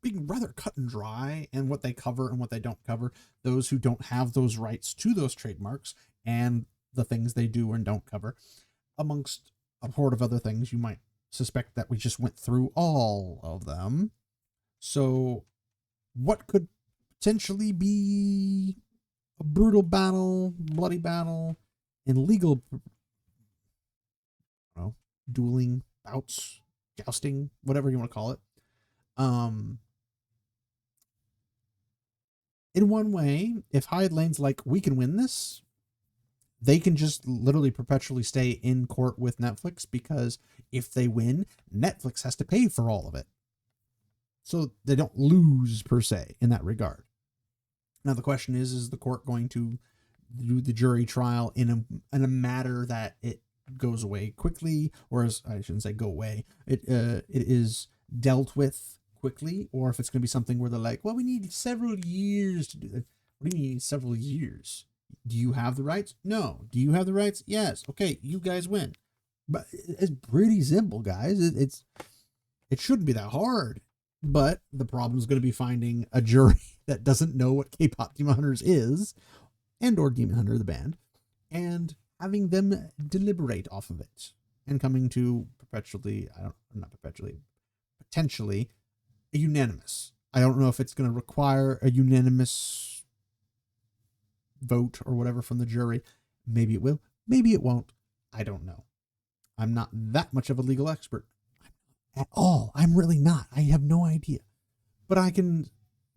being rather cut and dry and what they cover and what they don't cover, those who don't have those rights to those trademarks and the things they do and don't cover, amongst a horde of other things. You might suspect that we just went through all of them. So what could potentially be a brutal battle, bloody battle, and legal, dueling, bouts, jousting, whatever you want to call it. In one way, if Hyde Lane's like, we can win this, they can just literally perpetually stay in court with Netflix, because if they win, Netflix has to pay for all of it. So they don't lose per se in that regard. Now the question is the court going to do the jury trial in a matter that it goes away quickly, or as I shouldn't say go away, it is dealt with quickly, or if it's going to be something where they're like, well, we need several years to do that. What do you mean several years? Do you have the rights? No. Do you have the rights? Yes. Okay, you guys win. But it's pretty simple, guys. It shouldn't be that hard. But the problem is going to be finding a jury that doesn't know what K-pop Demon Hunters is, and or Demon Hunter the band, and having them deliberate off of it and coming to potentially a unanimous. I don't know if it's going to require a unanimous vote or whatever from the jury. Maybe it will. Maybe it won't. I don't know. I'm not that much of a legal expert at all. I'm really not. I have no idea. But I can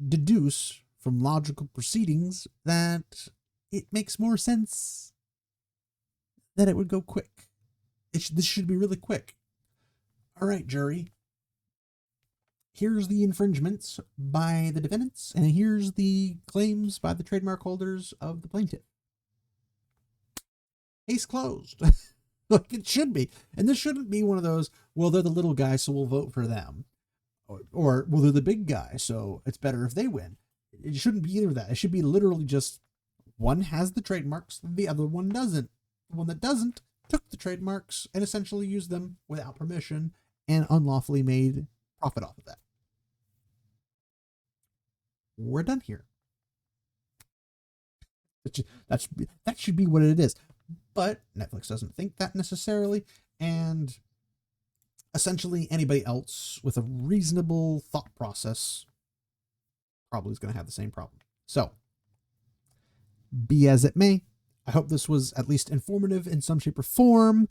deduce from logical proceedings that it makes more sense that it would go quick. This should be really quick. All right, jury. Here's the infringements by the defendants, and here's the claims by the trademark holders of the plaintiff. Case closed. Like it should be. And this shouldn't be one of those, well, they're the little guy, so we'll vote for them. Or well, they're the big guy, so it's better if they win. It shouldn't be either of that. It should be literally just one has the trademarks, the other one doesn't. The one that doesn't took the trademarks and essentially used them without permission and unlawfully made profit off of that. We're done here. That should be what it is. But Netflix doesn't think that necessarily, and essentially anybody else with a reasonable thought process probably is going to have the same problem. So, be as it may, I hope this was at least informative in some shape or form.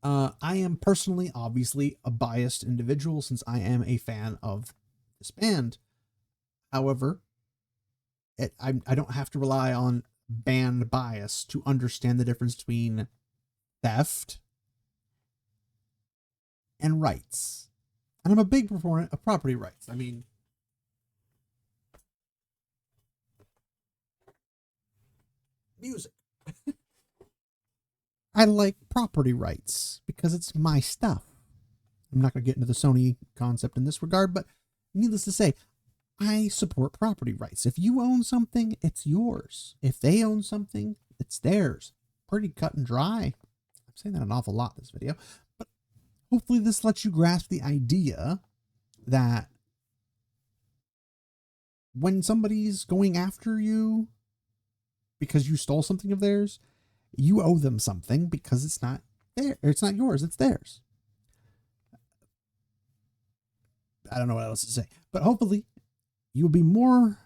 I am personally, obviously, a biased individual since I am a fan of this band. However, I don't have to rely on band bias to understand the difference between theft and rights. And I'm a big proponent of property rights. I mean, music. I like property rights because it's my stuff. I'm not going to get into the Sony concept in this regard, but needless to say, I support property rights. If you own something, it's yours. If they own something, it's theirs. Pretty cut and dry. I'm saying that an awful lot in this video, but hopefully this lets you grasp the idea that when somebody's going after you because you stole something of theirs, you owe them something because it's not there. It's not yours. It's theirs. I don't know what else to say, but hopefully you will be more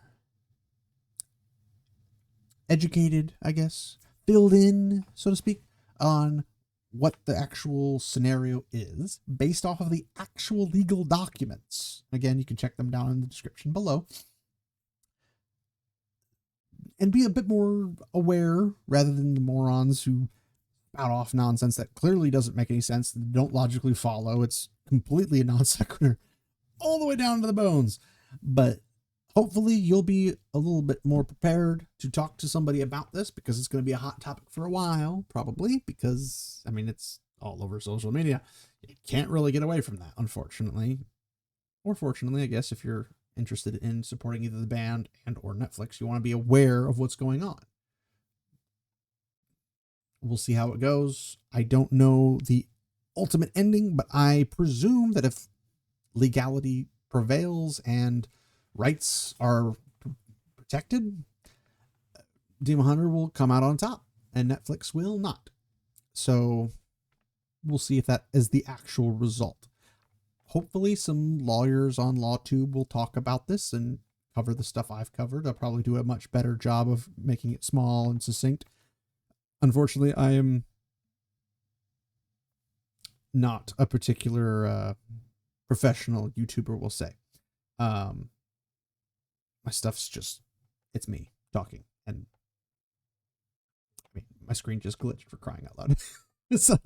educated, I guess, filled in, so to speak, on what the actual scenario is based off of the actual legal documents. Again, you can check them down in the description below. And be a bit more aware rather than the morons who spout off nonsense that clearly doesn't make any sense, don't logically follow. It's completely a non sequitur all the way down to the bones. But hopefully you'll be a little bit more prepared to talk to somebody about this, because it's going to be a hot topic for a while, probably, because, I mean, it's all over social media. You can't really get away from that, unfortunately. Or fortunately, I guess, if you're interested in supporting either the band and or Netflix, you want to be aware of what's going on. We'll see how it goes. I don't know the ultimate ending, but I presume that if legality prevails and rights are protected, Demon Hunter will come out on top and Netflix will not. So we'll see if that is the actual result. Hopefully some lawyers on LawTube will talk about this and cover the stuff I've covered. I'll probably do a much better job of making it small and succinct. Unfortunately, I am not a particular professional YouTuber, we'll say. My stuff's just, it's me talking. And I mean, my screen just glitched, for crying out loud. So,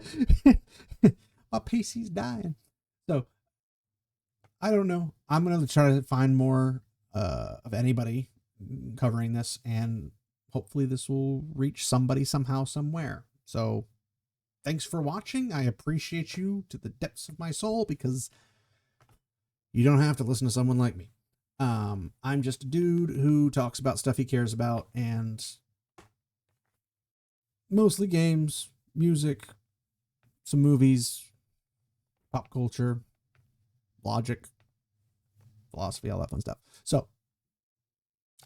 my PC's dying. So, I don't know. I'm going to try to find more of anybody covering this, and hopefully this will reach somebody somehow, somewhere. So thanks for watching. I appreciate you to the depths of my soul, because you don't have to listen to someone like me. I'm just a dude who talks about stuff he cares about, and mostly games, music, some movies, pop culture, logic, philosophy, all that fun stuff. So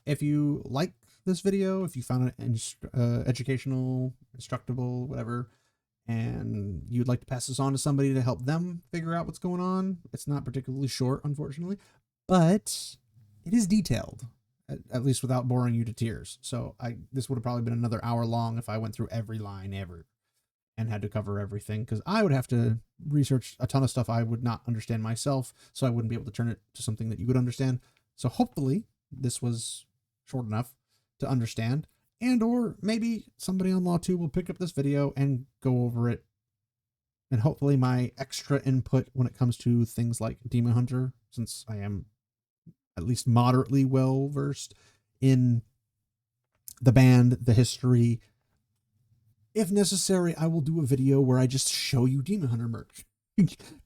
if you like this video, if you found it educational, instructable, whatever, and you'd like to pass this on to somebody to help them figure out what's going on, it's not particularly short, unfortunately, but it is detailed, at least without boring you to tears. So this would have probably been another hour long if I went through every line ever and had to cover everything, because I would have to research a ton of stuff I would not understand myself, so I wouldn't be able to turn it to something that you would understand. So hopefully this was short enough to understand, and or maybe somebody on LawTube will pick up this video and go over it, and hopefully my extra input when it comes to things like Demon Hunter, since I am at least moderately well versed in the band, the history. If necessary, I will do a video where I just show you Demon Hunter merch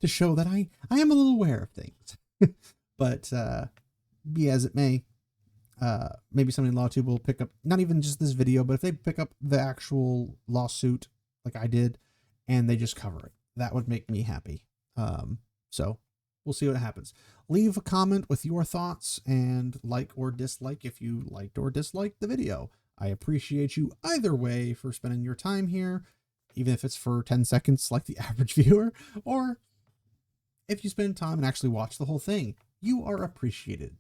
to show that I am a little aware of things. But be as it may, maybe somebody in LawTube will pick up not even just this video, but if they pick up the actual lawsuit like I did and they just cover it, that would make me happy. So we'll see what happens. Leave a comment with your thoughts and like or dislike if you liked or disliked the video. I appreciate you either way for spending your time here, even if it's for 10 seconds like the average viewer, or if you spend time and actually watch the whole thing, you are appreciated.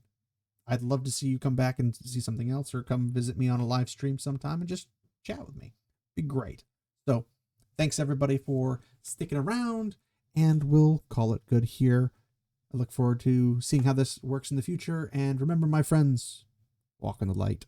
I'd love to see you come back and see something else, or come visit me on a live stream sometime and just chat with me. Be great. So thanks everybody for sticking around, and we'll call it good here. I look forward to seeing how this works in the future. And remember, my friends, walk in the light.